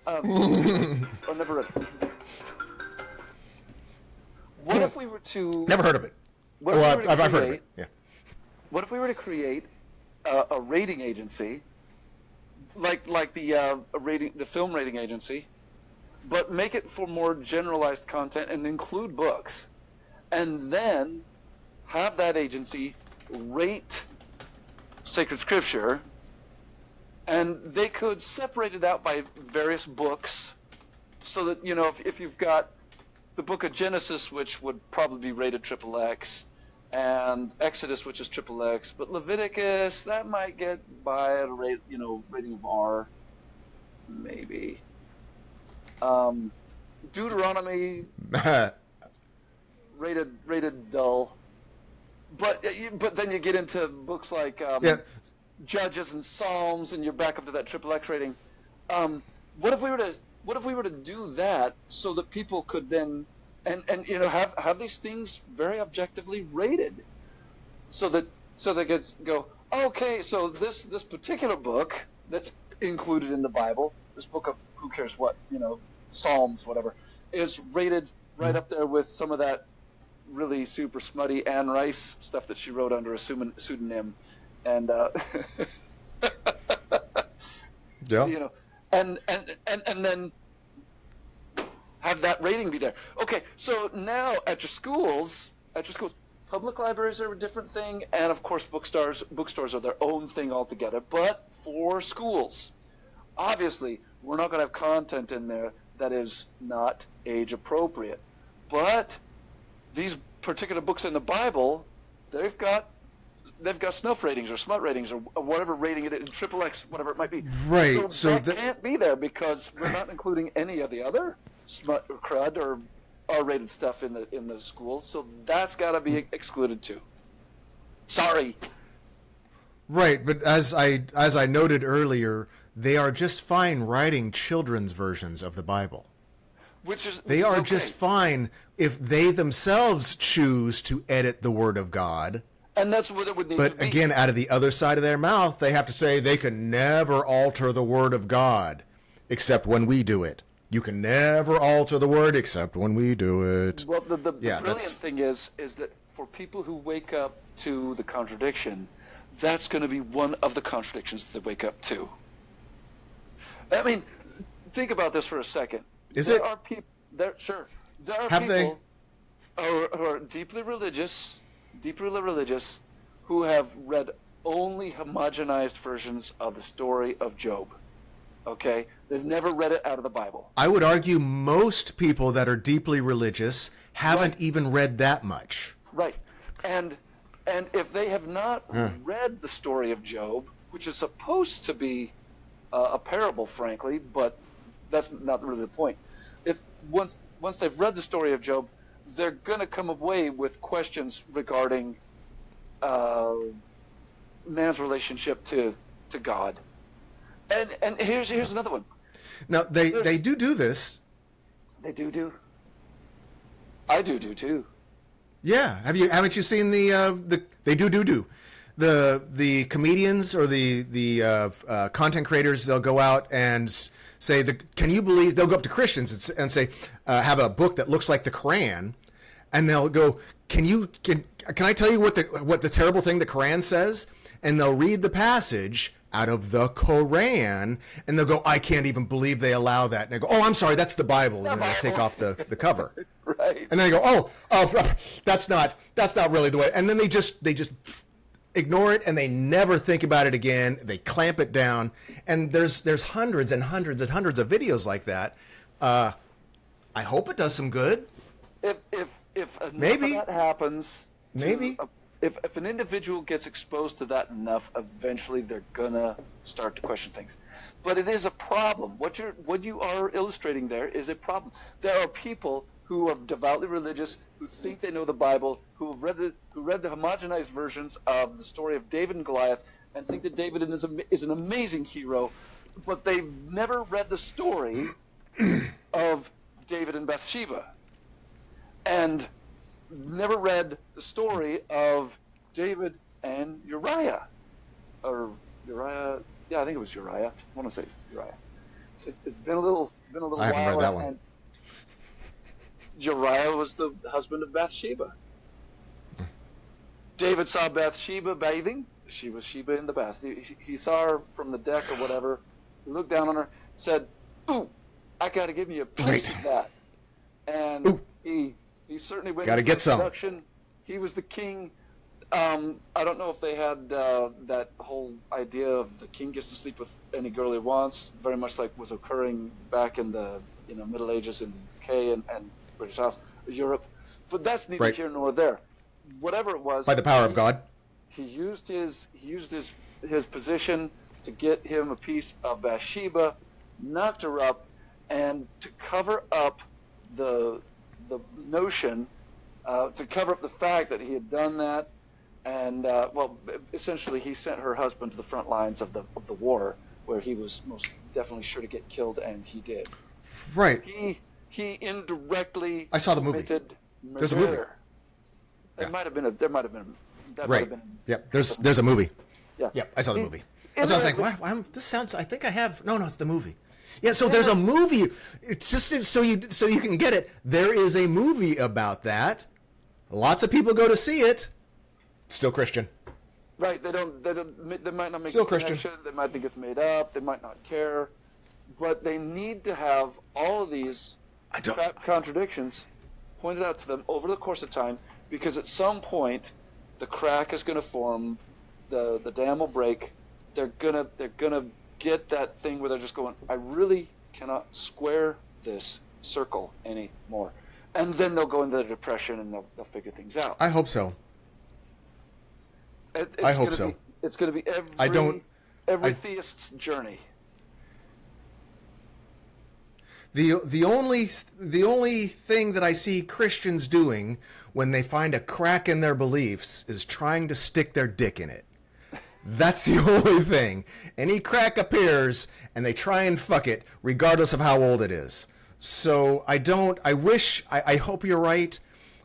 Or never read it. What if we were to? Never heard of it. Well, I've heard of it. Yeah. What if we were to create a rating agency, like the film rating agency, but make it for more generalized content and include books, and then have that agency rate sacred scripture, and they could separate it out by various books, so that if you've got the book of Genesis, which would probably be rated XXX, and Exodus, which is XXX, but Leviticus, that might get by at a rating of R, maybe. Deuteronomy rated dull, but then you get into books like Judges and Psalms, and you're back up to that XXX rating. What if we were to do that so that people could then and have these things very objectively rated, so they could go, okay, so this particular book that's included in the Bible, this book of who cares what, Psalms, whatever, is rated right up there with some of that really super smutty Anne Rice stuff that she wrote under a pseudonym, and yeah, and then have that rating be there. Okay, so now at your schools, public libraries are a different thing, and of course bookstores are their own thing altogether. But for schools, obviously, we're not going to have content in there that is not age appropriate. But these particular books in the Bible, they've got snuff ratings or smut ratings or whatever rating it is, XXX, whatever it might be. Right. So that can't be there because we're not including any of the other smut or crud or R-rated stuff in the schools. So that's got to be excluded too. Sorry. Right, but as I noted earlier, they are just fine writing children's versions of the Bible. They are just fine if they themselves choose to edit the Word of God. And that's what it would need to be. But again, out of the other side of their mouth, they have to say they can never alter the Word of God except when we do it. You can never alter the Word except when we do it. Well, the brilliant thing is that for people who wake up to the contradiction, that's going to be one of the contradictions that they wake up to. I mean, think about this for a second. There are people who are deeply religious, who have read only homogenized versions of the story of Job. Okay? They've never read it out of the Bible. I would argue most people that are deeply religious haven't even read that much. Right. And if they have not read the story of Job, which is supposed to be a parable, frankly, but that's not really the point. If once they've read the story of Job, they're going to come away with questions regarding man's relationship to God. And here's another one. Now they do this. They do. I do too. Yeah. Haven't you seen the they do the comedians or the content creators? They'll go out and say, can you believe, they'll go up to Christians and say, have a book that looks like the Quran, and they'll go, can I tell you what the terrible thing the Quran says? And they'll read the passage out of the Quran, and they'll go, I can't even believe they allow that. And they go, oh, I'm sorry, that's the Bible. And then they'll take off the cover. Right. And then they go, oh, that's not really the way. And then they just ignore it, and they never think about it again. They clamp it down, and there's hundreds and hundreds and hundreds of videos like that. I hope it does some good. If enough Maybe of that happens, maybe if an individual gets exposed to that enough, eventually they're gonna start to question things. But it is a problem. What you are illustrating there is a problem. There are people who are devoutly religious, who think they know the Bible, who read the homogenized versions of the story of David and Goliath, and think that David is an amazing hero, but they've never read the story of David and Bathsheba. And never read the story of David and Uriah, or Uriah. Yeah, I think it was Uriah. I want to say Uriah. It's been a little I haven't while. read that one. And Uriah was the husband of Bathsheba. David saw Bathsheba bathing. She was Sheba in the bath. He saw her from the deck or whatever. He looked down on her, said, "Ooh, I got to give you a piece of that." And he certainly went Gotta into get some. production. He was the king. I don't know if they had that whole idea of the king gets to sleep with any girl he wants, very much like was occurring back in the Middle Ages in the UK and British House, Europe. But that's neither here nor there. Whatever it was, by the power of God, he used his position to get him a piece of Bathsheba, knocked her up, and to cover up the notion, to cover up the fact that he had done that, and essentially he sent her husband to the front lines of the war, where he was most definitely sure to get killed, and he did. Right. He indirectly. I saw the movie. There's a movie. There might have been. Right. Yep. There's a movie. Yeah. Yep. I saw the movie. That's what I was like. Wow, this sounds. I think I have. No, it's the movie. Yeah. So there's a movie. It's just so you can get it. There is a movie about that. Lots of people go to see it. Still Christian. Right. They might not make Still a Christian. connection. They might think it's made up. They might not care. But they need to have all of these contradictions pointed out to them over the course of time, because at some point the crack is going to form, the dam will break. They're gonna get that thing where they're just going, I really cannot square this circle anymore, and then they'll go into the depression and they'll figure things out. I hope so. I hope so. It's going to be every theist's journey. The only thing that I see Christians doing when they find a crack in their beliefs is trying to stick their dick in it. That's the only thing. Any crack appears and they try and fuck it, regardless of how old it is. So I hope you're right.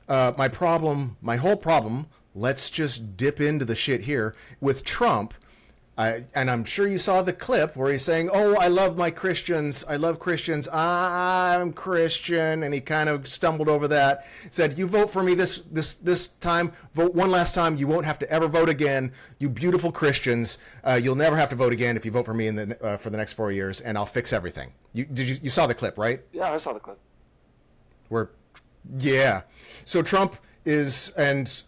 My whole problem, let's just dip into the shit here with Trump. And I'm sure you saw the clip where he's saying, "Oh, I love my Christians. I love Christians. I'm Christian," and he kind of stumbled over that. Said, "You vote for me this time. Vote one last time. You won't have to ever vote again. You beautiful Christians. You'll never have to vote again if you vote for me for the next 4 years, and I'll fix everything." You saw the clip, right? Yeah, I saw the clip. So Trump is, and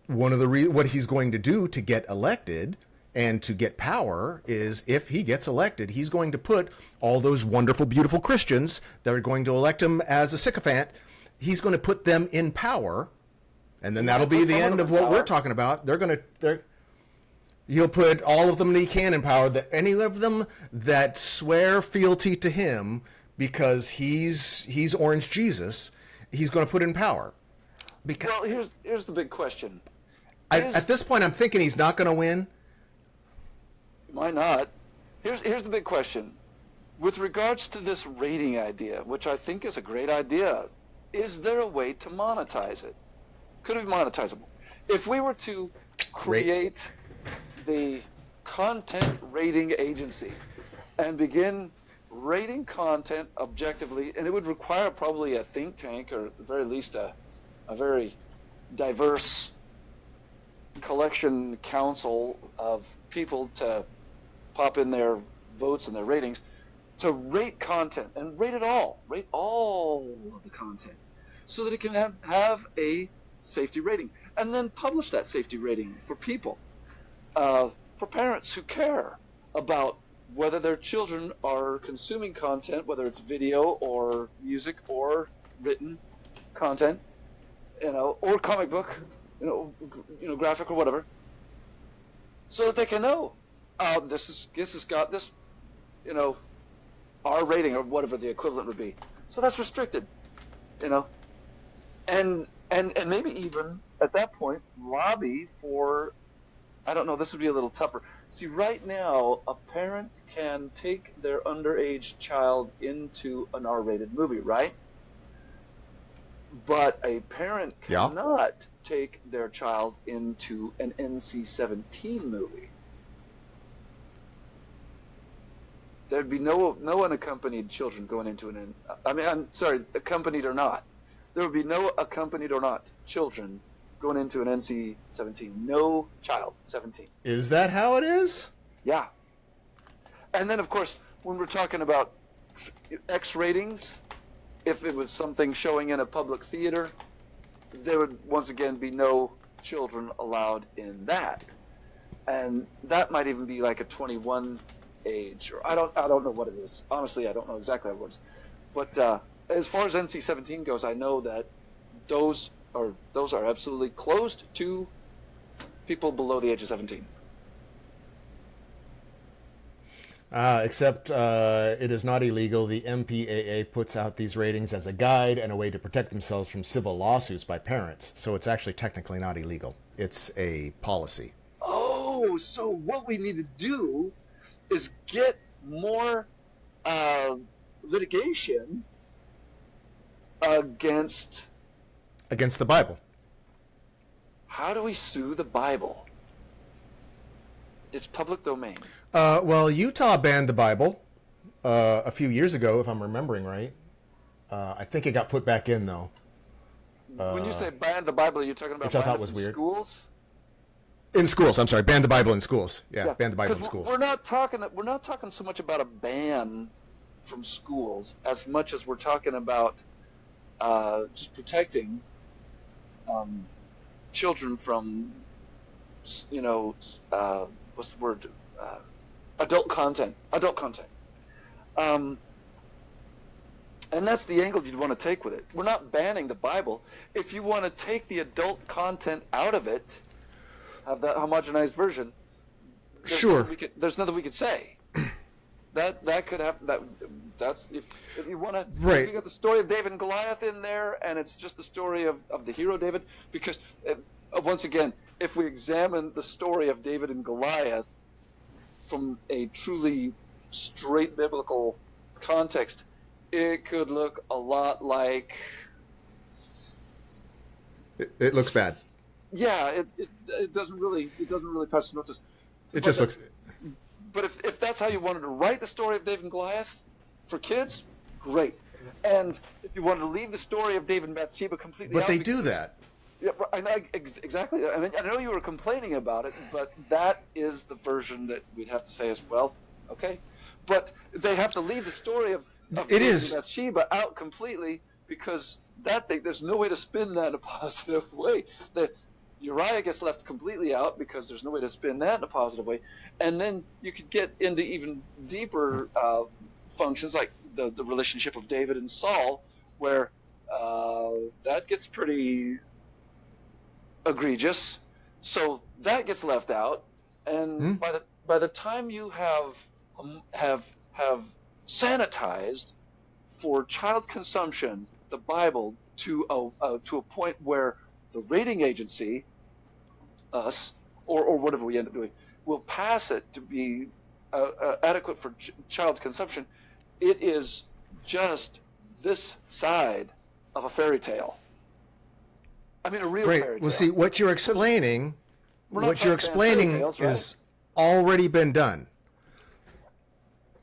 one of what he's going to do to get elected and to get power is, if he gets elected, he's going to put all those wonderful, beautiful Christians that are going to elect him as a sycophant, he's going to put them in power, and then that'll be the end of what we're talking about. He'll put all of them that he can in power, any of them that swear fealty to him because he's Orange Jesus, he's going to put in power. Well, here's the big question. At this point, I'm thinking he's not going to win. Why not? Here's the big question. With regards to this rating idea, which I think is a great idea, is there a way to monetize it? Could it be monetizable? If we were to create the content rating agency and begin rating content objectively, and it would require probably a think tank, or at the very least a very diverse collection council of people to pop in their votes and their ratings, to rate content and rate all of the content, so that it can have a safety rating, and then publish that safety rating for people, for parents who care about whether their children are consuming content, whether it's video or music or written content, or comic book, graphic or whatever, so that they can know this has got this, R rating or whatever the equivalent would be. So that's restricted, and maybe even at that point lobby for, I don't know, this would be a little tougher. See, right now a parent can take their underage child into an R-rated movie, right? But a parent Yeah. cannot take their child into an NC-17 movie. There'd be no unaccompanied children going into I'm sorry, accompanied or not. There would be no accompanied or not children going into an NC-17. No child 17. Is that how it is? Yeah. And then, of course, when we're talking about X ratings, if it was something showing in a public theater, there would once again be no children allowed in that. And that might even be like a 21 age, or I don't know what it is. Honestly, I don't know exactly how it works. But as far as NC-17 goes, I know that those are absolutely closed to people below the age of 17. Except it is not illegal. The MPAA puts out these ratings as a guide and a way to protect themselves from civil lawsuits by parents. So it's actually technically not illegal. It's a policy. Oh, so what we need to do is get more litigation against Against the Bible. How do we sue the Bible? It's public domain. Well, Utah banned the Bible a few years ago, if I'm remembering right. I think it got put back in, though. When you say ban the Bible, you're talking about which I thought ban it was in weird. schools? In schools, I'm sorry. Ban the Bible in schools. Yeah, ban the Bible in 'Cause schools. We're not talking so much about a ban from schools as much as we're talking about just protecting children from, what's the word? Adult content. And that's the angle you'd want to take with it. We're not banning the Bible. If you want to take the adult content out of it, have that homogenized version, Sure. there's nothing we could say. That could happen. That's if you want to. Right. You got the story of David and Goliath in there, and it's just the story of the hero David. Because once again, if we examine the story of David and Goliath from a truly straight biblical context, it could look a lot like. It looks bad. Yeah, it doesn't really pass the notice. It just looks. But if that's how you wanted to write the story of David and Goliath for kids, great. And if you wanted to leave the story of David and Bathsheba completely But out, they do that. Yeah, I know, exactly. I mean, I know you were complaining about it, but that is the version that we'd have to say as well. Okay, but they have to leave the story of David and Bathsheba out completely because there's no way to spin that in a positive way. Uriah gets left completely out because there's no way to spin that in a positive way. And then you could get into even deeper functions like the relationship of David and Saul, where that gets pretty egregious. So that gets left out. And by the time you have sanitized for child consumption the Bible to a point where the rating agency, us, or whatever we end up doing, will pass it to be adequate for child consumption, it is just this side of a fairy tale. I mean, a real fairy tale. Well, see, what you're explaining tales, right? is already been done.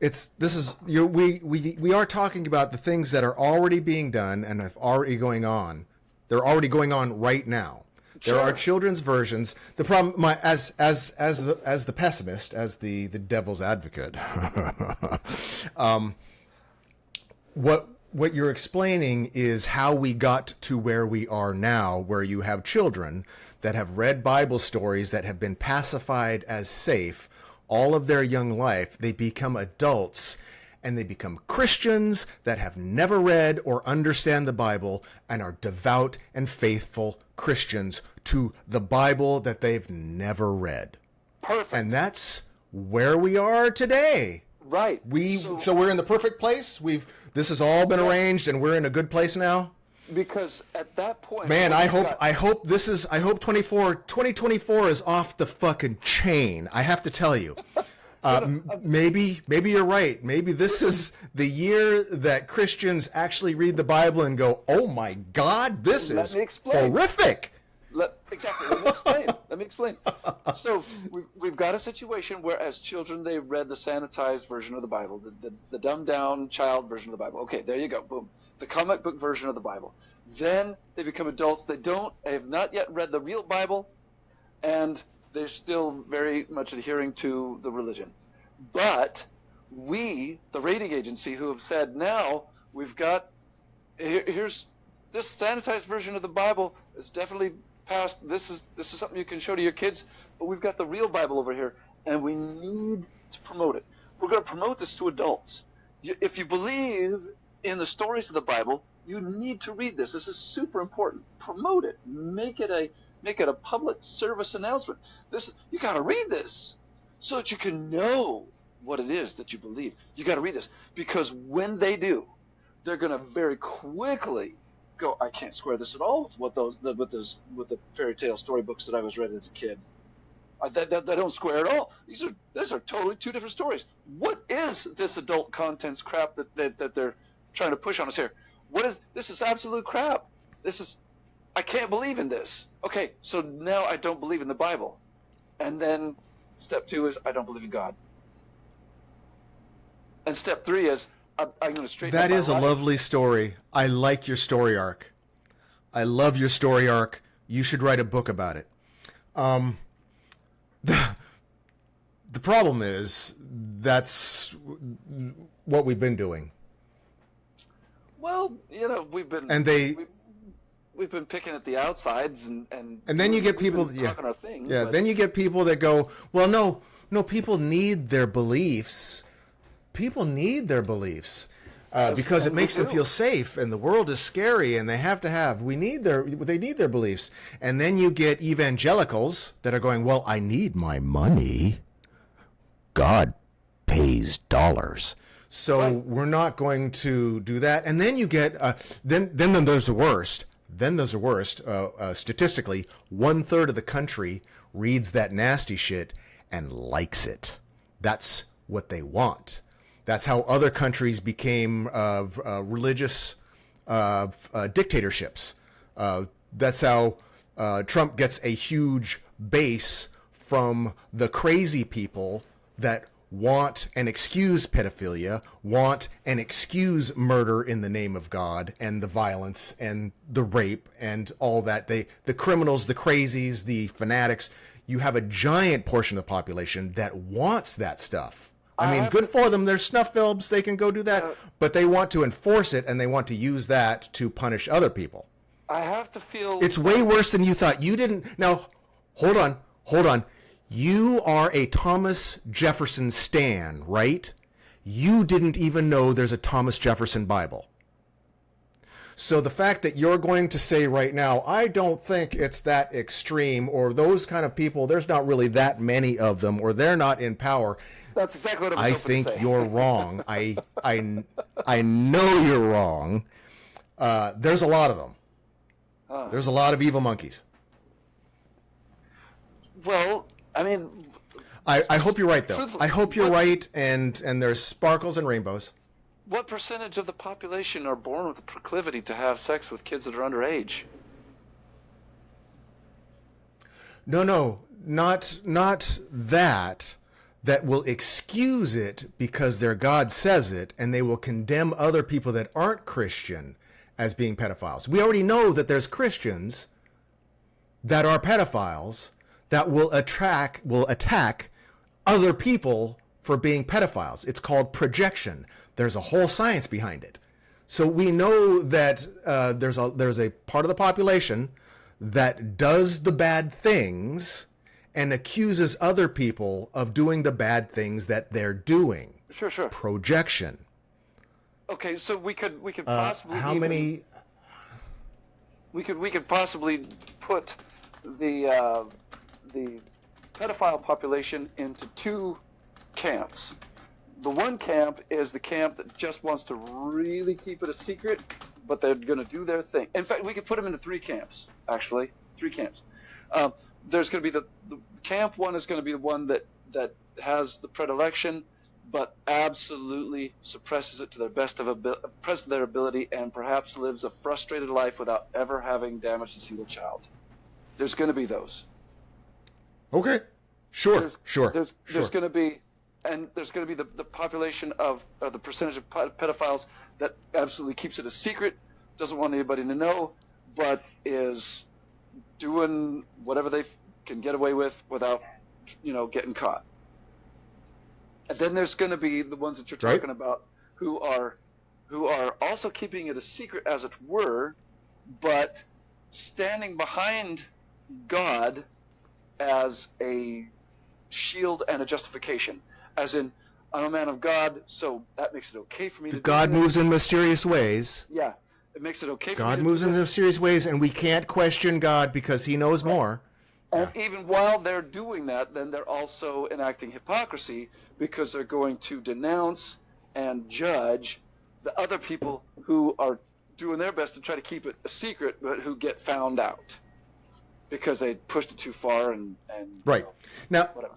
We are talking about the things that are already being done and have already going on. They're already going on right now. There are children's versions. The problem, as the pessimist, as the devil's advocate, what you're explaining is how we got to where we are now, where you have children that have read Bible stories that have been pacified as safe all of their young life. They become adults and they become Christians that have never read or understand the Bible and are devout and faithful Christians to the Bible that they've never read. Perfect. And that's where we are today. Right. So we're in the perfect place. This has all been arranged and we're in a good place now. Because at that point, man, I hope 2024 is off the fucking chain. I have to tell you. Maybe you're right. Maybe this is the year that Christians actually read the Bible and go, "Oh my God, this is horrific." Exactly. Let me explain. So we've got a situation where, as children, they read the sanitized version of the Bible, the dumbed down child version of the Bible. Okay, there you go. Boom. The comic book version of the Bible. Then they become adults. They have not yet read the real Bible, and they're still very much adhering to the religion. But we, the rating agency, who have said, now we've got, here's this sanitized version of the Bible is definitely past. This is something you can show to your kids, but we've got the real Bible over here, and we need to promote it. We're going to promote this to adults. If you believe in the stories of the Bible, you need to read this. This is super important. Promote it. Make it a public service announcement. You got to read this so that you can know what it is that you believe. You got to read this, because when they do, they're going to very quickly go, I can't square this at all with the fairy tale storybooks that I was read as a kid. That don't square at all. These are totally two different stories. What is this adult contents crap that they're trying to push on us here? This is absolute crap. I can't believe in this. Okay, so now I don't believe in the Bible. And then step 2 is I don't believe in God. And step 3 is I'm going to straighten up my life. That is a lovely story. I like your story arc. I love your story arc. You should write a book about it. The problem is that's what we've been doing. Well, we've been picking at the outsides and then you get people talking our thing. Yeah, then you get people that go, well, no, people need their beliefs. People need their beliefs because it makes them feel safe, and the world is scary, and they need their beliefs. And then you get evangelicals that are going, well, I need my money. God pays dollars. So we're not going to do that. And then you get, then there's the worst. Then there's the worst. Statistically, 1/3 of the country reads that nasty shit and likes it. That's what they want. That's how other countries became religious dictatorships. That's how Trump gets a huge base from the crazy people that want and excuse pedophilia, want and excuse murder in the name of God, and the violence and the rape and all that. The criminals, the crazies, the fanatics. You have a giant portion of the population that wants that stuff. I mean, good for them. They're snuff films. They can go do that. But they want to enforce it, and they want to use that to punish other people. I have to feel... It's way worse than you thought. You didn't... Now, hold on. You are a Thomas Jefferson stan, right? You didn't even know there's a Thomas Jefferson Bible. So the fact that you're going to say right now, I don't think it's that extreme, or those kind of people, there's not really that many of them, or they're not in power. That's exactly what I think you're wrong. I know you're wrong. There's a lot of them. There's a lot of evil monkeys. Well, I mean... I hope you're right, though. I hope you're right, and there's sparkles and rainbows. What percentage of the population are born with a proclivity to have sex with kids that are underage? No, not that. That will excuse it because their God says it, and they will condemn other people that aren't Christian as being pedophiles. We already know that there's Christians that are pedophiles that will attack other people for being pedophiles. It's called projection. There's a whole science behind it. So we know that there's a part of the population that does the bad things and accuses other people of doing the bad things that they're doing. Sure. Projection. Okay, so we could possibly we could possibly put the pedophile population into 2 camps. The one camp is the camp that just wants to really keep it a secret, but they're going to do their thing. In fact, we could put them into 3 camps, actually. 3 camps. There's going to be the camp one is going to be the one that has the predilection, but absolutely suppresses it to their best of their ability, and perhaps lives a frustrated life without ever having damaged a single child. There's going to be those. Okay. Sure. There's going to be, and there's going to be the population of the percentage of pedophiles that absolutely keeps it a secret, doesn't want anybody to know, but is doing whatever they can get away with without, getting caught. And then there's going to be the ones that you're talking about who are also keeping it a secret, as it were, but standing behind God as a shield and a justification. As in, I'm a man of God, so that makes it okay for me to do God moves in mysterious ways. Yeah, it makes it okay for me God to moves do in this. mysterious ways, and we can't question God because he knows more. And even while they're doing that, then they're also enacting hypocrisy, because they're going to denounce and judge the other people who are doing their best to try to keep it a secret, but who get found out because they pushed it too far and Right. Now, whatever.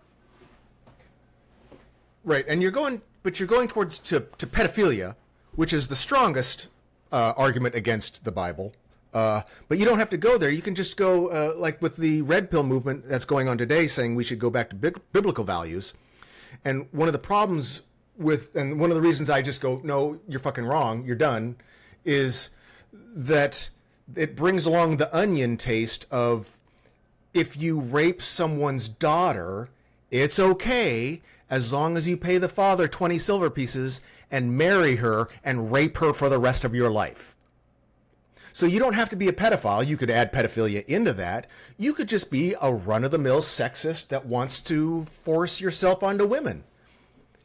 Right, and you're going towards to pedophilia, which is the strongest argument against the Bible. But you don't have to go there. You can just go, like with the red pill movement that's going on today, saying we should go back to biblical values. And one of the problems and one of the reasons I just go, no, you're fucking wrong, you're done, is that it brings along the onion taste of, if you rape someone's daughter, it's okay as long as you pay the father 20 silver pieces and marry her and rape her for the rest of your life. So you don't have to be a pedophile. You could add pedophilia into that. You could just be a run-of-the-mill sexist that wants to force yourself onto women.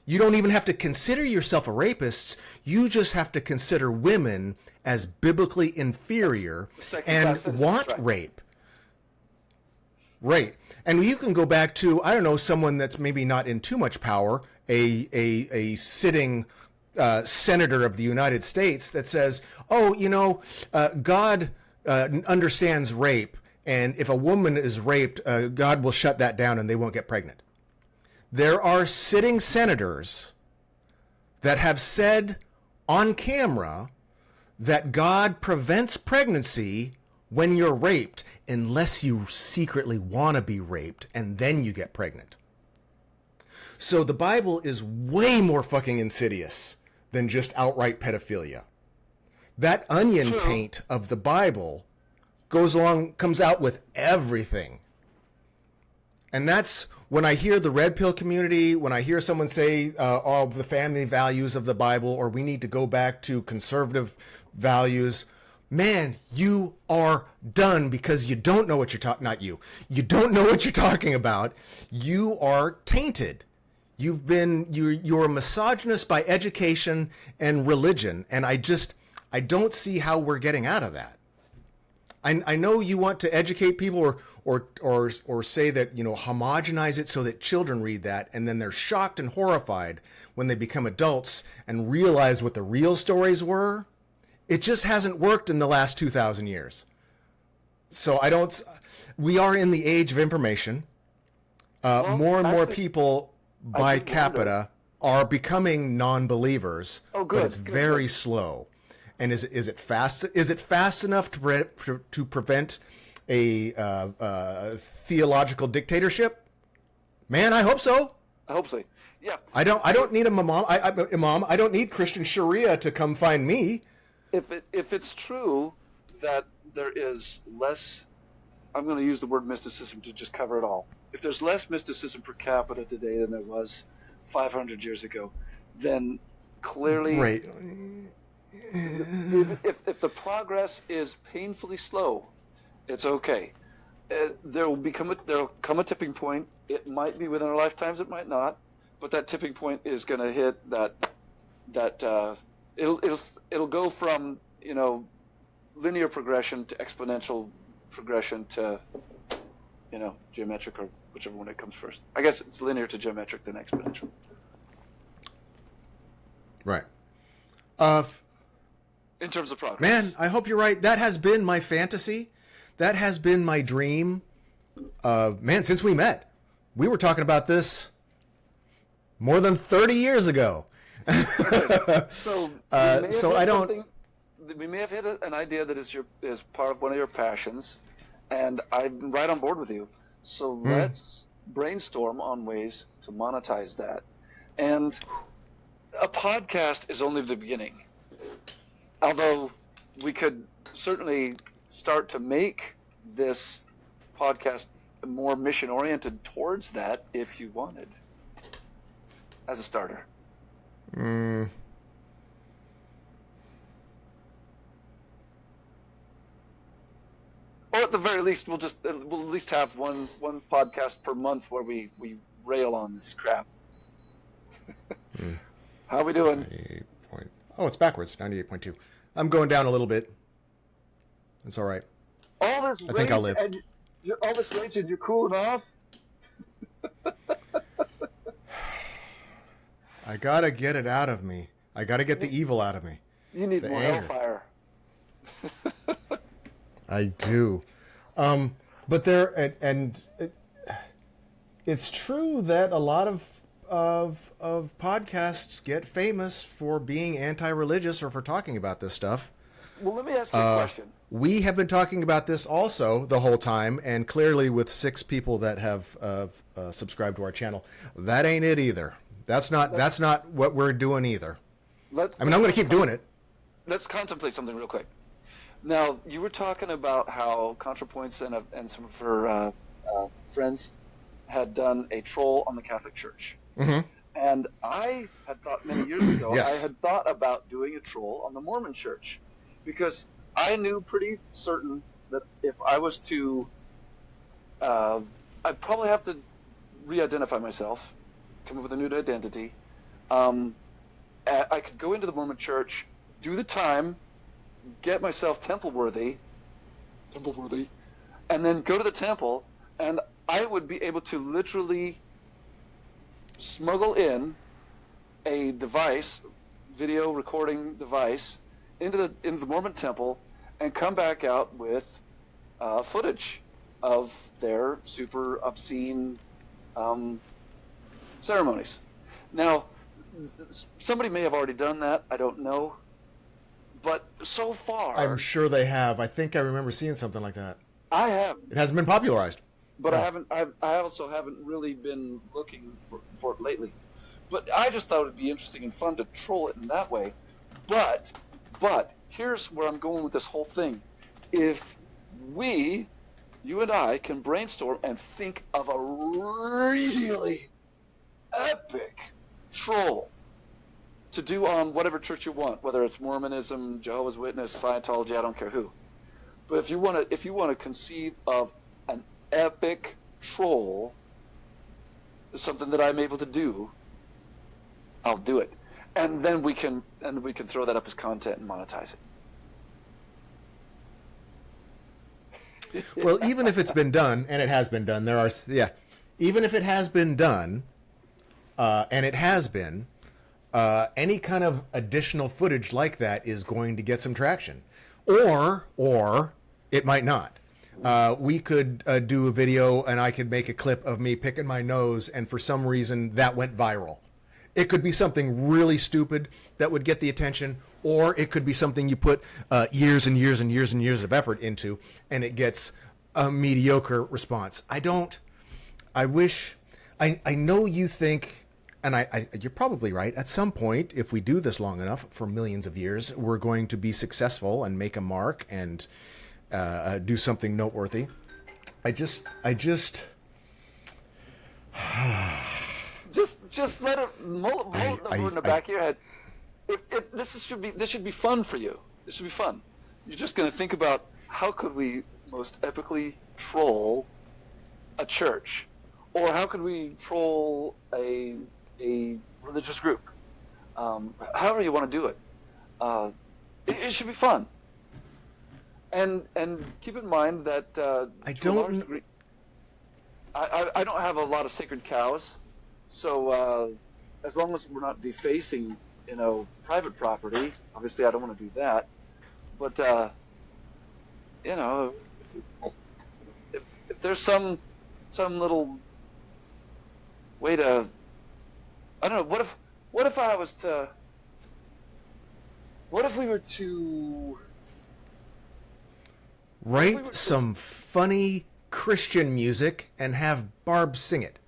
You don't even have to consider yourself a rapist. You just have to consider women as biblically inferior and want rape. Right. And you can go back to, I don't know, someone that's maybe not in too much power, a sitting senator of the United States that says, God understands rape, and if a woman is raped, God will shut that down and they won't get pregnant. There are sitting senators that have said on camera that God prevents pregnancy when you're raped, unless you secretly want to be raped, and then you get pregnant. So the Bible is way more fucking insidious than just outright pedophilia. That onion taint of the Bible comes out with everything. And that's when I hear the red pill community, when I hear someone say all the family values of the Bible, or we need to go back to conservative values. Man, you are done, because you don't know what you don't know what you're talking about. You are tainted. You're a misogynist by education and religion, and I don't see how we're getting out of that. I know you want to educate people or say that, homogenize it so that children read that, and then they're shocked and horrified when they become adults and realize what the real stories were. It just hasn't worked in the last 2,000 years. So we are in the age of information. More and more people by capita are becoming non-believers. Oh, good. But it's very slow. And is it fast? Is it fast enough to prevent a theological dictatorship? Man, I hope so. I hope so. Yeah. I don't need a imam. I don't need Christian Sharia to come find me. If it's true that there is less, I'm going to use the word mysticism to just cover it all. If there's less mysticism per capita today than there was 500 years ago, then clearly, right. If the progress is painfully slow, it's okay. There'll come a tipping point. It might be within our lifetimes, it might not, but that tipping point is going to hit that. It'll go from linear progression to exponential progression to geometric, or whichever one it comes first. I guess it's linear to geometric, then exponential. Right. In terms of progress. Man, I hope you're right. That has been my fantasy. That has been my dream. Man, since we met, we were talking about this More than 30 years ago. So, we may have hit an idea that is part of one of your passions, and I'm right on board with you. So let's brainstorm on ways to monetize that. And a podcast is only the beginning. Although we could certainly start to make this podcast more mission-oriented towards that if you wanted, as a starter. Or at the very least, we'll at least have one podcast per month where we rail on this crap. How are we doing? Oh, it's backwards. 98.2. I'm going down a little bit. It's all right. All this I think I'll live. All this rage and you're cooling off? I gotta get it out of me. I gotta get the evil out of me. You need more hellfire. I do. But it's true that a lot of podcasts get famous for being anti-religious or for talking about this stuff. Well, let me ask you a question. We have been talking about this also the whole time, and clearly with 6 people that have subscribed to our channel, that ain't it either. That's not what we're doing either. I'm going to keep doing it. Let's contemplate something real quick. Now, you were talking about how ContraPoints and some of her friends had done a troll on the Catholic Church. Mm-hmm. And I had thought many years ago, Yes. I had thought about doing a troll on the Mormon Church. Because I knew pretty certain that if I was to, I'd probably have to re-identify myself, come up with a new identity. I could go into the Mormon Church, do the time, get myself temple worthy, and then go to the temple, and I would be able to literally smuggle in a device, video recording device, into the Mormon temple, and come back out with footage of their super obscene ceremonies. Now, somebody may have already done that. I don't know. But so far, I'm sure they have. I think I remember seeing something like that. I haven't. It hasn't been popularized. But No. I also haven't really been looking for it lately. But I just thought it would be interesting and fun to troll it in that way. But here's where I'm going with this whole thing. If you and I, can brainstorm and think of a really epic troll to do on whatever church you want, whether it's Mormonism, Jehovah's Witness, Scientology, I don't care who. But if you want to conceive of an epic troll, something that I'm able to do, I'll do it, and then we can throw that up as content and monetize it. Well, even if it's been done, and it has been done, even if it has been done, and it has been, any kind of additional footage like that is going to get some traction, or it might not. We could do a video, and I could make a clip of me picking my nose, and for some reason that went viral. It could be something really stupid that would get the attention, or it could be something you put years and years and years and years of effort into, and it gets a mediocre response. I know you think, and you're probably right, at some point, if we do this long enough, for millions of years, we're going to be successful and make a mark and do something noteworthy. I just let it mull over in the back of your head. This should be fun for you. This should be fun. You're just going to think about how could we most epically troll a church, or how could we troll a religious group. However you want to do it. It should be fun. And keep in mind that I don't have a lot of sacred cows. So as long as we're not defacing, private property, obviously I don't want to do that. But if there's some little way to I don't know. What if I was to? What if we were to Write some funny Christian music and have Barb sing it.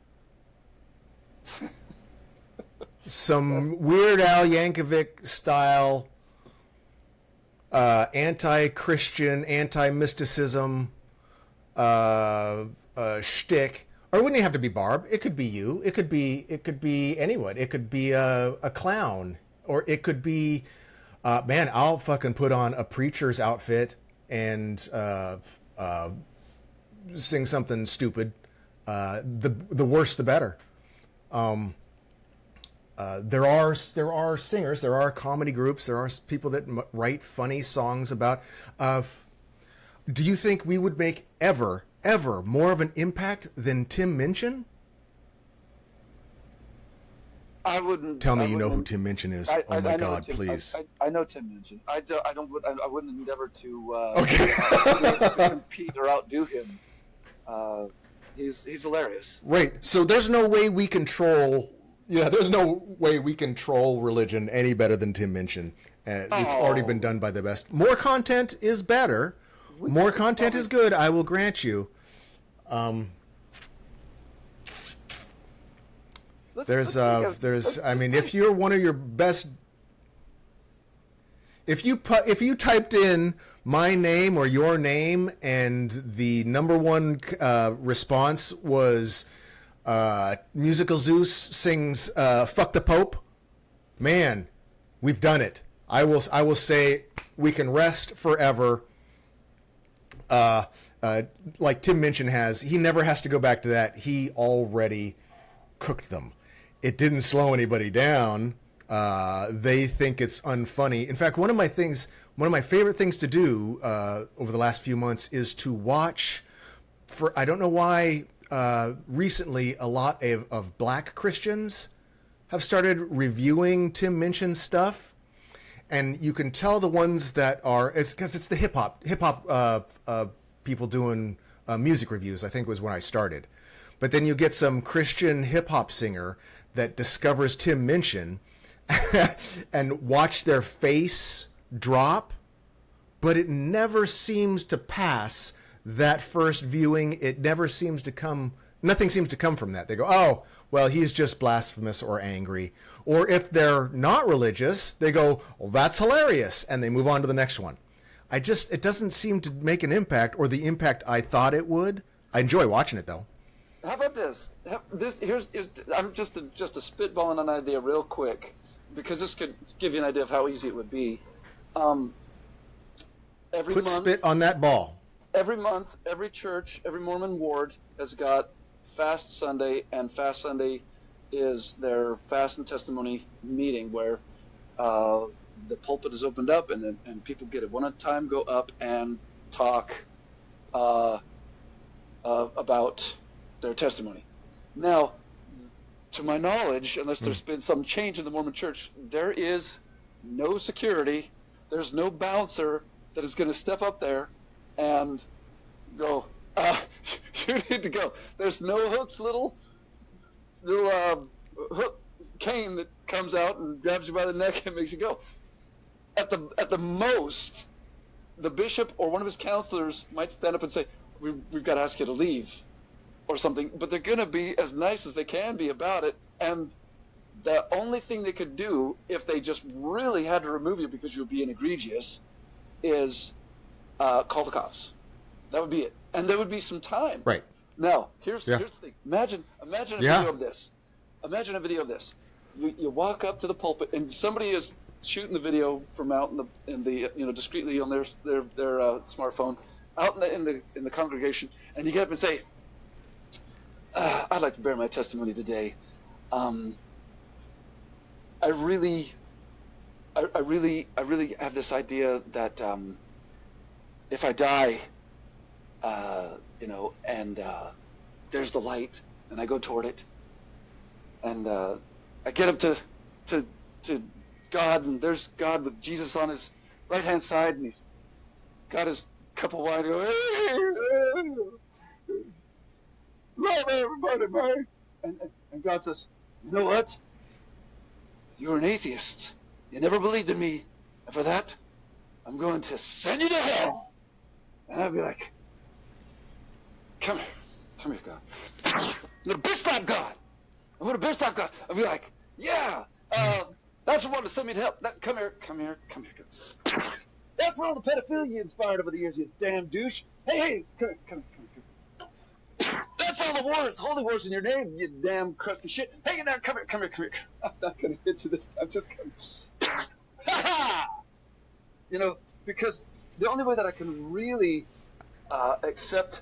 Some Weird Al Yankovic style anti-Christian, anti-mysticism shtick. Or it wouldn't even have to be Barb. It could be you. It could be anyone. It could be a clown, or it could be man. I'll fucking put on a preacher's outfit and sing something stupid. The worse, the better. There are singers, there are comedy groups, there are people that write funny songs about. Do you think we would make ever more of an impact than Tim Minchin? I wouldn't. Tell me you know who Tim Minchin is. Oh my God, please. I know Tim Minchin. I wouldn't endeavor to Okay. to compete or outdo him. He's hilarious. Right. So there's no way we control. Yeah, there's no way we control religion any better than Tim Minchin. It's already been done by the best. More content is better. More content is good. I will grant you. There's. I mean, if you're one of your best, if you typed in my name or your name and the number one response was Musical Zeus sings "Fuck the Pope," man, we've done it. I will say we can rest forever. Like Tim Minchin has, he never has to go back to that. He already cooked them. It didn't slow anybody down. They think it's unfunny. In fact, one of my favorite things to do over the last few months is to watch. I don't know why. Recently, a lot of black Christians have started reviewing Tim Minchin's stuff, and you can tell the ones that are, it's because it's the hip hop people doing music reviews. I think was when I started, but then you get some Christian hip hop singer that discovers Tim Minchin, and watch their face drop, but it never seems to pass that first viewing. It never seems to come, nothing seems to come from that. They go, oh, well, he's just blasphemous or angry. Or if they're not religious, they go, well, that's hilarious, and they move on to the next one. It doesn't seem to make an impact, or the impact I thought it would. I enjoy watching it, though. How about this? I'm just spitballing an idea real quick, because this could give you an idea of how easy it would be. Put spit on that ball. Every month, every church, every Mormon ward has got Fast Sunday, and Fast Sunday is their fast and testimony meeting where the pulpit is opened up and people get it one at a time, go up and talk about their testimony. Now, to my knowledge, unless there's been some change in the Mormon Church, there is no security. There's no bouncer that is going to step up there and go, you need to go. There's no hooked little hook cane that comes out and grabs you by the neck and makes you go. At the most, the bishop or one of his counselors might stand up and say, we've got to ask you to leave or something, but they're going to be as nice as they can be about it. And the only thing they could do if they just really had to remove you because you were being egregious is call the cops. That would be it. And there would be some time. Right. Now, here's the thing. Imagine a video of this. Imagine a video of this. You walk up to the pulpit and somebody is shooting the video from out in the discreetly on their smartphone out in the congregation, and you get up and say, I'd like to bear my testimony today. I really have this idea that if I die, and there's the light, and I go toward it, and I get up to God, and there's God with Jesus on his right hand side, and he's got his cup of wine, and go, hey, love everybody, man. And God says, you know what? you were an atheist. You never believed in me. And for that, I'm going to send you to hell. And I'd be like, come here, God. I'm going to bitch slap God. I'm going to bitch slap God. I'd be like, yeah, that's the one to send me to hell. Come here. That's where all the pedophilia you inspired over the years, you damn douche. Hey, come here. That's all the wars, holy wars in your name, you damn crusty shit. Hey, now, come here. I'm not going to hit you this time. Just come. You know, because the only way that I can really accept,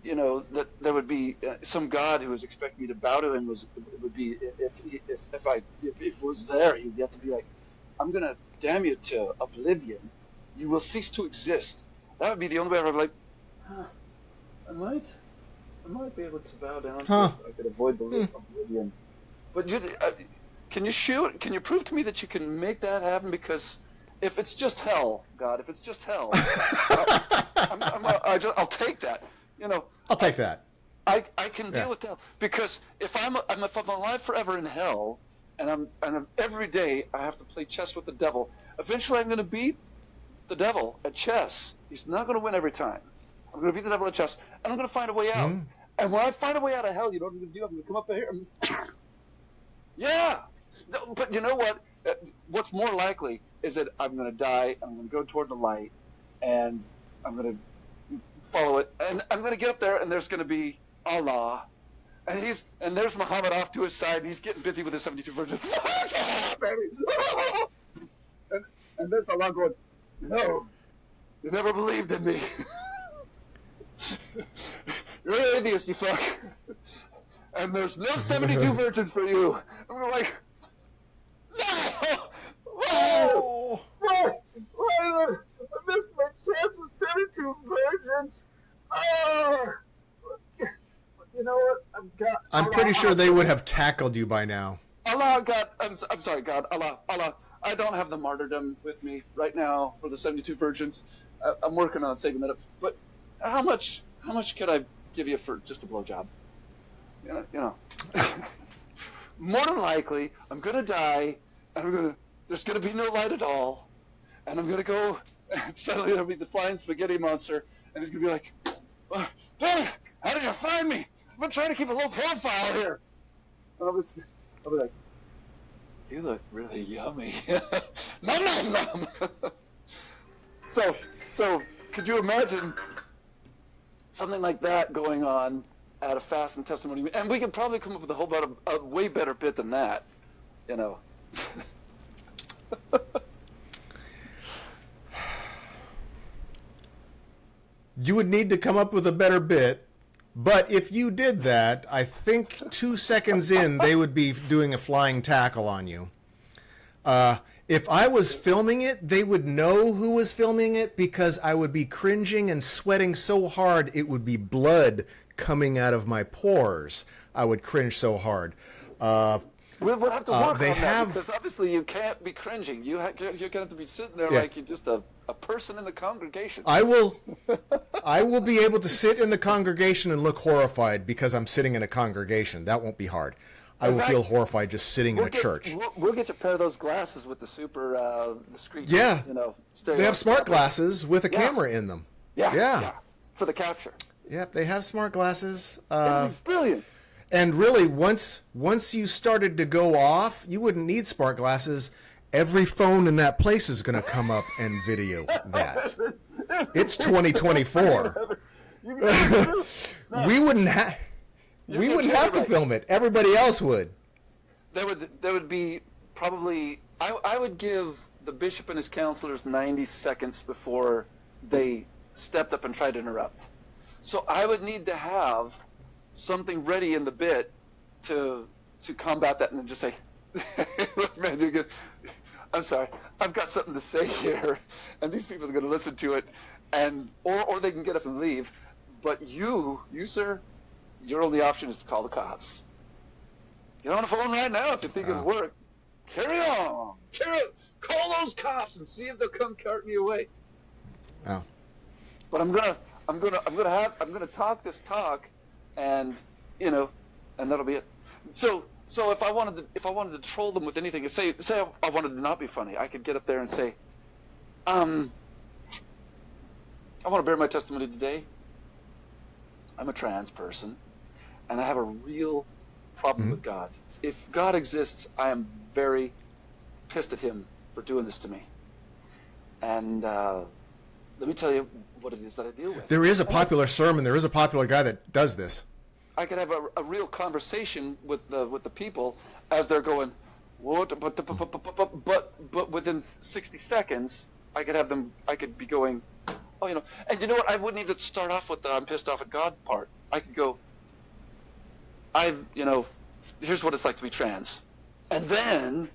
you know, that there would be some God who was expecting me to bow to him would be if it was there, he'd have to be like, I'm going to damn you to oblivion. You will cease to exist. That would be the only way I would be like, I might be able to bow down to if I could avoid oblivion. But can you prove to me that you can make that happen? Because if it's just hell, God, I'll take that. You know, I'll take that. I can deal with hell, because if I'm alive forever in hell, and I'm every day I have to play chess with the devil. Eventually, I'm going to beat the devil at chess. He's not going to win every time. I'm going to beat the devil at chess, and I'm going to find a way out. And when I find a way out of hell, you know what I'm going to do? I'm going to come up here and yeah. No, but you know what? What's more likely is that I'm going to die, I'm going to go toward the light, and I'm going to follow it, and I'm going to get up there, and there's going to be Allah, and there's Muhammad off to his side, and he's getting busy with his 72 virgins. Fuck yeah, baby! and there's Allah going, no, you never believed in me. You're an atheist, you fuck. And there's no 72 virgins for you. I'm like, no! Whoa! I missed my chance with 72 virgins. Oh! You know what? I'm pretty sure they would have tackled you by now. Allah, God, I'm sorry, God, Allah. I don't have the martyrdom with me right now for the 72 virgins. I'm working on saving that up. But how much could I give you for just a blowjob? You know. More than likely, I'm gonna die, and there's gonna be no light at all, and I'm gonna go, and suddenly there'll be the flying spaghetti monster, and he's gonna be like, Tony, how did you find me? I've been trying to keep a low profile here. And I'll be like, you look really yummy. Nom. So could you imagine something like that going on at a fast and testimony? And we can probably come up with a way better bit than that, you know. You would need to come up with a better bit, but if you did that, I think 2 seconds in, they would be doing a flying tackle on you. If I was filming it, they would know who was filming it, because I would be cringing and sweating so hard it would be blood coming out of my pores. I would cringe so hard. We would have to work on that, because obviously you can't be cringing. You're going to have to be sitting there like you're just a person in the congregation. I will be able to sit in the congregation and look horrified because I'm sitting in a congregation. That won't be hard. I will feel horrified just sitting in a church. We'll get you a pair of those glasses with the super discreet. Yeah, you know, they have smart glasses with a camera in them. Yeah, for the capture. Yep, they have smart glasses. Brilliant. And really, once you started to go off, you wouldn't need smart glasses. Every phone in that place is going to come up and video that. It's 2024. We wouldn't have to film it. Everybody else would. There would be probably. I would give the bishop and his counselors 90 seconds before they stepped up and tried to interrupt. So I would need to have something ready in the bit to combat that, and then just say, "Look, man, I'm sorry, I've got something to say here, and these people are going to listen to it, and or they can get up and leave. But you, sir, your only option is to call the cops. Get on the phone right now if you think it'll work. Carry on, call those cops and see if they'll come cart me away. Oh. But I'm gonna talk this talk, and and that'll be it. So So if I wanted to troll them with anything, say I wanted to not be funny, I could get up there and say, I want to bear my testimony today. I'm a trans person, and I have a real problem with God. If God exists, I am very pissed at him for doing this to me. And let me tell you what it is that I deal with. There is a popular sermon. There is a popular guy that does this. I could have a real conversation with the people as they're going, what? But within 60 seconds, I could be going, oh, you know, and you know what? I wouldn't even start off with the I'm pissed off at God part. I could go, here's what it's like to be trans. And then,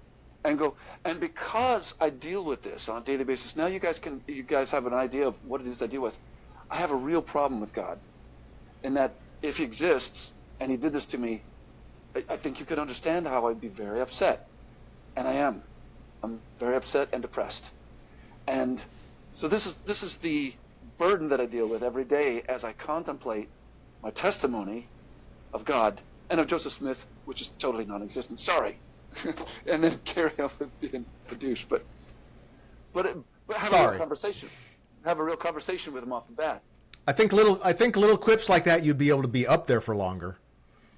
and because I deal with this on a daily basis, now you guys have an idea of what it is I deal with. I have a real problem with God in that if he exists and he did this to me, I think you could understand how I'd be very upset. And I am. I'm very upset and depressed. And so this is the burden that I deal with every day as I contemplate my testimony of God and of Joseph Smith, which is totally non-existent. Sorry. And then carry on with being a douche. But have a real conversation. Have a real conversation with him off the bat. I think little quips like that, you'd be able to be up there for longer.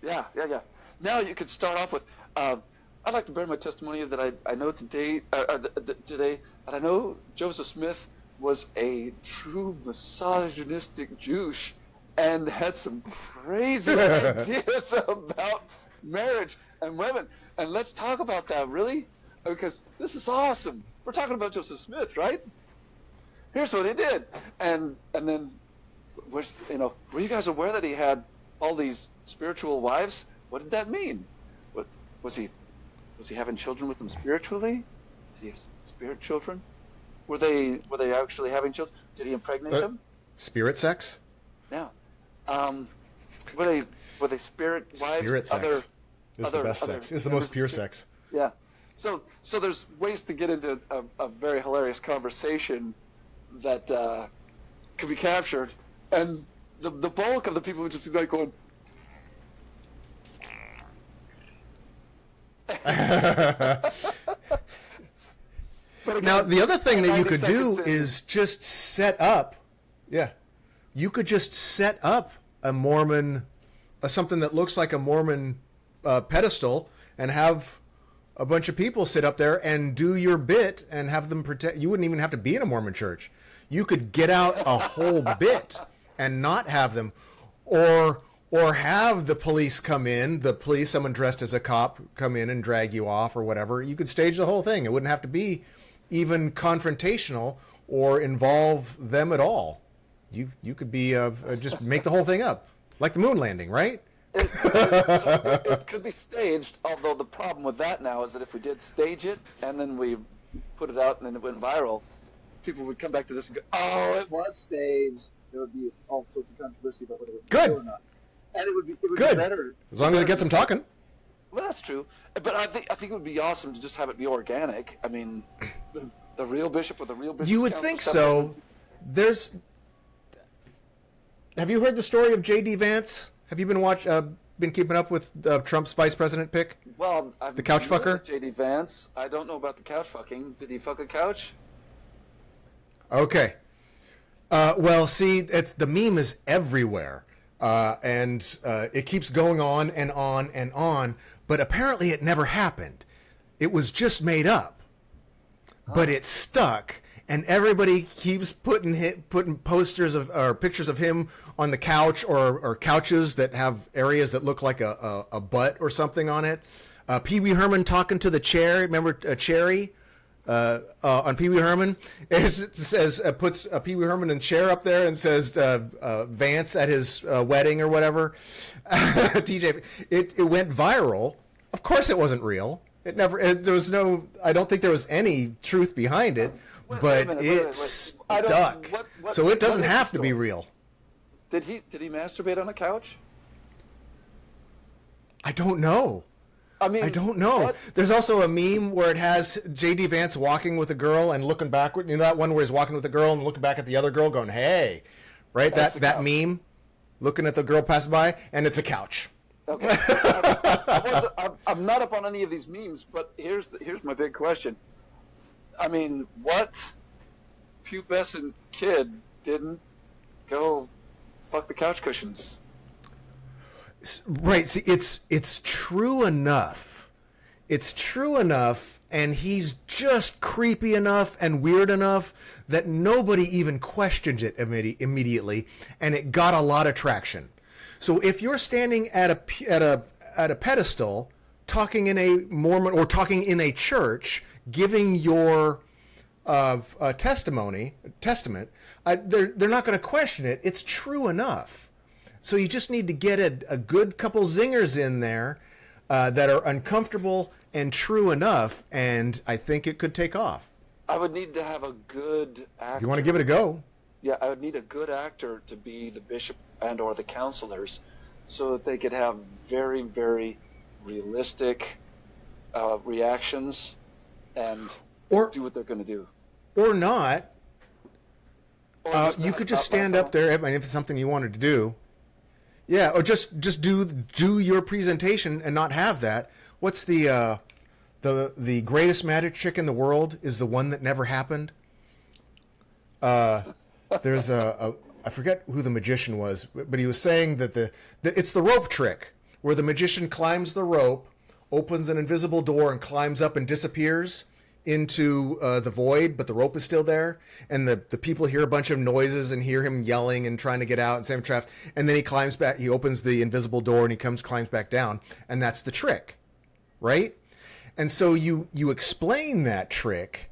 Yeah. Now you could start off with, I'd like to bear my testimony that I know today, and I know Joseph Smith was a true misogynistic Jewish and had some crazy ideas about marriage and women. And let's talk about that, really, because this is awesome. We're talking about Joseph Smith, right? Here's what he did, and then. Were you guys aware that he had all these spiritual wives? What did that mean? What was he having children with them spiritually? Did he have spirit children? Were they actually having children? Did he impregnate them? Spirit sex? Yeah. Were they spirit wives? Spirit sex is the best sex. It's the most pure sex. Yeah. So there's ways to get into a very hilarious conversation that could be captured. And the bulk of the people would just be like going, now, the other thing that you could do is just set up, you could just set up a Mormon, something that looks like a Mormon pedestal, and have a bunch of people sit up there and do your bit and have them pretend. You wouldn't even have to be in a Mormon church. You could get out a whole bit and not have them, or have the police come in, someone dressed as a cop come in and drag you off or whatever. You could stage the whole thing. It wouldn't have to be even confrontational or involve them at all. You could be just make the whole thing up, like the moon landing, right? It could be staged, although the problem with that now is that if we did stage it and then we put it out and then it went viral, people would come back to this and go, oh, it was staged. There would be all sorts of controversy about whether it was good or not. And it would be better. As long as it gets them talking. Well, that's true. But I think it would be awesome to just have it be organic. I mean, the real bishop or the real bishop. You would think so. Have you heard the story of J.D. Vance? Have you been keeping up with Trump's vice president pick? Well, the couch fucker? J.D. Vance. I don't know about the couch fucking. Did he fuck a couch? Okay. Well, see, the meme is everywhere, and it keeps going on and on and on. But apparently, it never happened. It was just made up, but it stuck, and everybody keeps putting posters or pictures of him on the couch or couches that have areas that look like a butt or something on it. Pee Wee Herman talking to the chair. Remember Cherry? On Pee Wee Herman, it says puts Pee Wee Herman in chair up there and says Vance at his wedding or whatever. TJ, it went viral. Of course, it wasn't real. There was no. I don't think there was any truth behind it, but it stuck. So it doesn't have to be real. Did he masturbate on a couch? I don't know. I don't know. What? There's also a meme where it has J.D. Vance walking with a girl and looking backward. You know that one where he's walking with a girl and looking back at the other girl going, hey. Right? That meme, looking at the girl pass by, and it's a couch. Okay. I'm not up on any of these memes, but here's my big question. I mean, what pubescent kid didn't go fuck the couch cushions? Right. See, it's true enough. It's true enough, and he's just creepy enough and weird enough that nobody even questioned it immediately, and it got a lot of traction. So if you're standing at a pedestal, talking in a Mormon or talking in a church, giving your testament, they're not going to question it. It's true enough. So you just need to get a good couple zingers in there that are uncomfortable and true enough, and I think it could take off. I would need to have a good actor. If you want to give it a go. Yeah, I would need a good actor to be the bishop and or the counselors so that they could have very, very realistic reactions and do what they're going to do. Or not. You could just stand up there, if it's something you wanted to do. Yeah, or just do your presentation and not have that. What's the greatest magic trick in the world is the one that never happened? There's I forget who the magician was, but he was saying that it's the rope trick, where the magician climbs the rope, opens an invisible door, and climbs up and disappears into the void, but the rope is still there, and the people hear a bunch of noises and hear him yelling and trying to get out and save trapped, and then he climbs back, he opens the invisible door, and he climbs back down, and that's the trick, right? And so you explain that trick,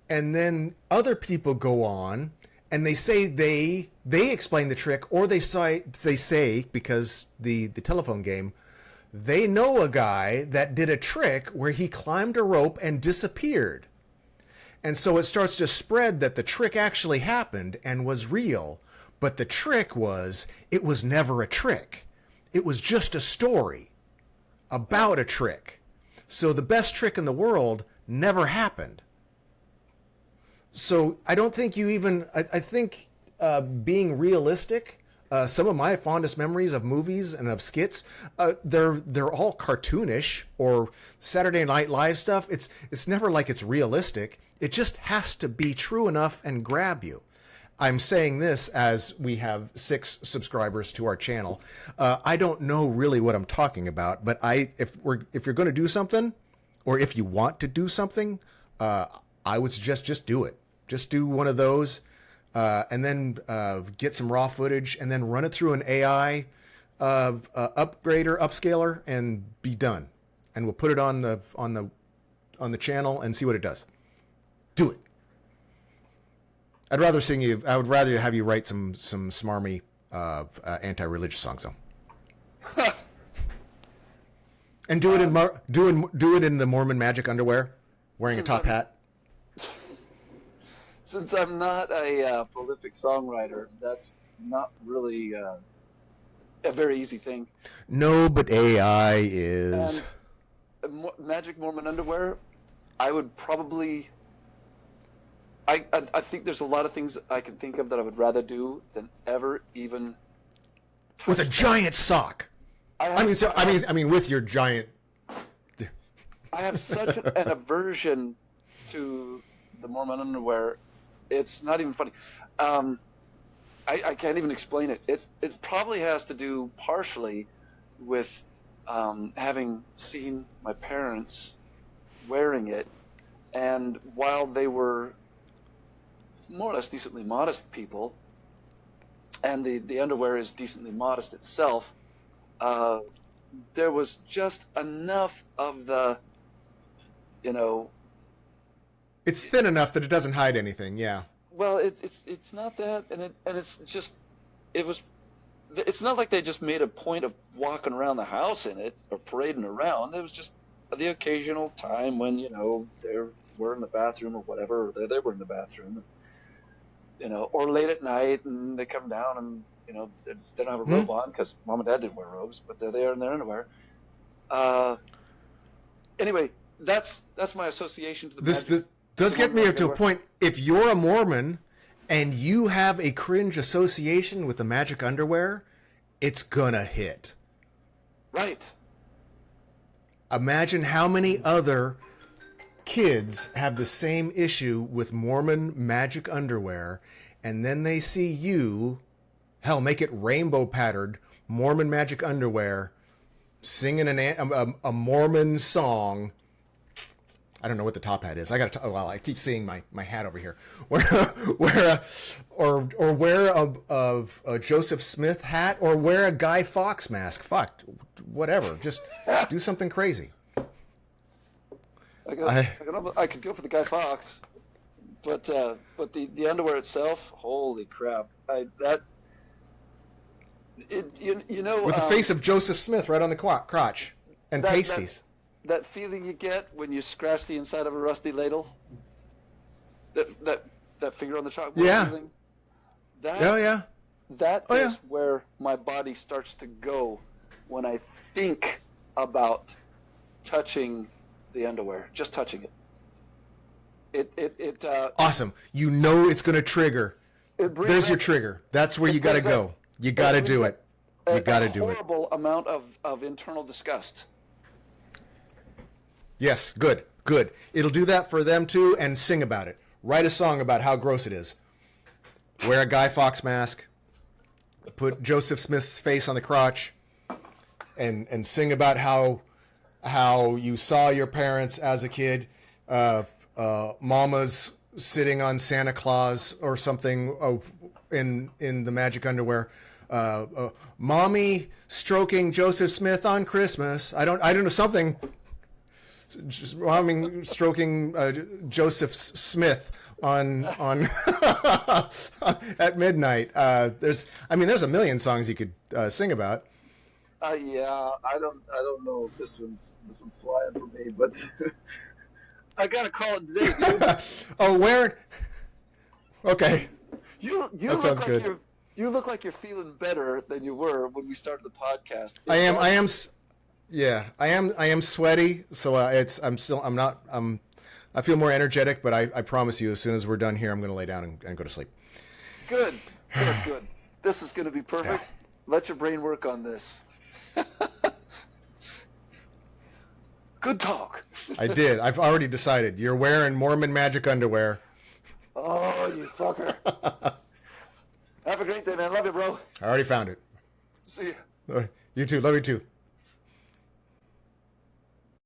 and then other people go on and they say they explain the trick, or they say because the telephone game, they know a guy that did a trick where he climbed a rope and disappeared. And so it starts to spread that the trick actually happened and was real, but the trick it was never a trick. It was just a story about a trick. So the best trick in the world never happened. So I don't think you even, I think being realistic, some of my fondest memories of movies and of skits, they're all cartoonish or Saturday Night Live stuff. It's never like it's realistic. It just has to be true enough and grab you. I'm saying this as we have 6 subscribers to our channel. I don't know really what I'm talking about, but if you're going to do something, or if you want to do something, I would suggest just do it. Just do one of those, and then get some raw footage, and then run it through an AI upgrader, upscaler, and be done. And we'll put it on the channel and see what it does. Do it. I would rather have you write some smarmy anti-religious songs though. And do it in the Mormon magic underwear, wearing a top hat. Since I'm not a prolific songwriter, that's not really a very easy thing. No, but AI is. And magic Mormon underwear, I would probably. I think there's a lot of things I can think of that I would rather do than ever even. With a giant sock. I mean, with your giant. I have such an aversion to the Mormon underwear. It's not even funny. I can't even explain it. It probably has to do partially with having seen my parents wearing it, and while they were more or less decently modest people, and the underwear is decently modest itself, there was just enough of the, It's thin enough that it doesn't hide anything. Yeah. Well, it's not that, and it's just it's not like they just made a point of walking around the house in it or parading around. It was just the occasional time when they were in the bathroom or whatever, or they were in the bathroom, or late at night and they come down and they don't have a robe on because mom and dad didn't wear robes, but they're there in their underwear. Anyway, that's my association to the This does get me up to a point. If you're a Mormon and you have a cringe association with the magic underwear, it's gonna hit. Right. Imagine how many other kids have the same issue with Mormon magic underwear, and then they see you, hell, make it rainbow patterned Mormon magic underwear, singing a Mormon song. I don't know what the top hat is. I keep seeing my hat over here. Wear a Joseph Smith hat, or wear a Guy Fawkes mask. Fuck, whatever. Just do something crazy. I could go for the Guy Fawkes, but the underwear itself, holy crap! With the face of Joseph Smith right on the crotch and pasties. That feeling you get when you scratch the inside of a rusty ladle. That finger on the chalkboard. Yeah. Feeling. That is where my body starts to go when I think about touching the underwear, just touching it. Awesome. You know it's going to trigger. There's your trigger. That's where you got to go. You got to do it. You got to do it. A horrible amount of internal disgust. Yes, good. It'll do that for them too, and sing about it. Write a song about how gross it is. Wear a Guy Fawkes mask. Put Joseph Smith's face on the crotch, and sing about how you saw your parents as a kid. Mama's sitting on Santa Claus or something in the magic underwear. Mommy stroking Joseph Smith on Christmas. I don't know, something. Just mommy stroking Joseph Smith on at midnight. There's a million songs you could sing about. Yeah, I don't know if this one's flying for me, but I gotta call it today, dude. Oh, where? Okay. You that sounds like good. You look like you're feeling better than you were when we started the podcast. I am. Yeah, I am sweaty, so I feel more energetic, but I promise you, as soon as we're done here, I'm going to lay down and go to sleep. Good. This is going to be perfect. Yeah. Let your brain work on this. Good talk. I did. I've already decided. You're wearing Mormon magic underwear. Oh, you fucker. Have a great day, man. Love you, bro. I already found it. See you. You too. Love you too.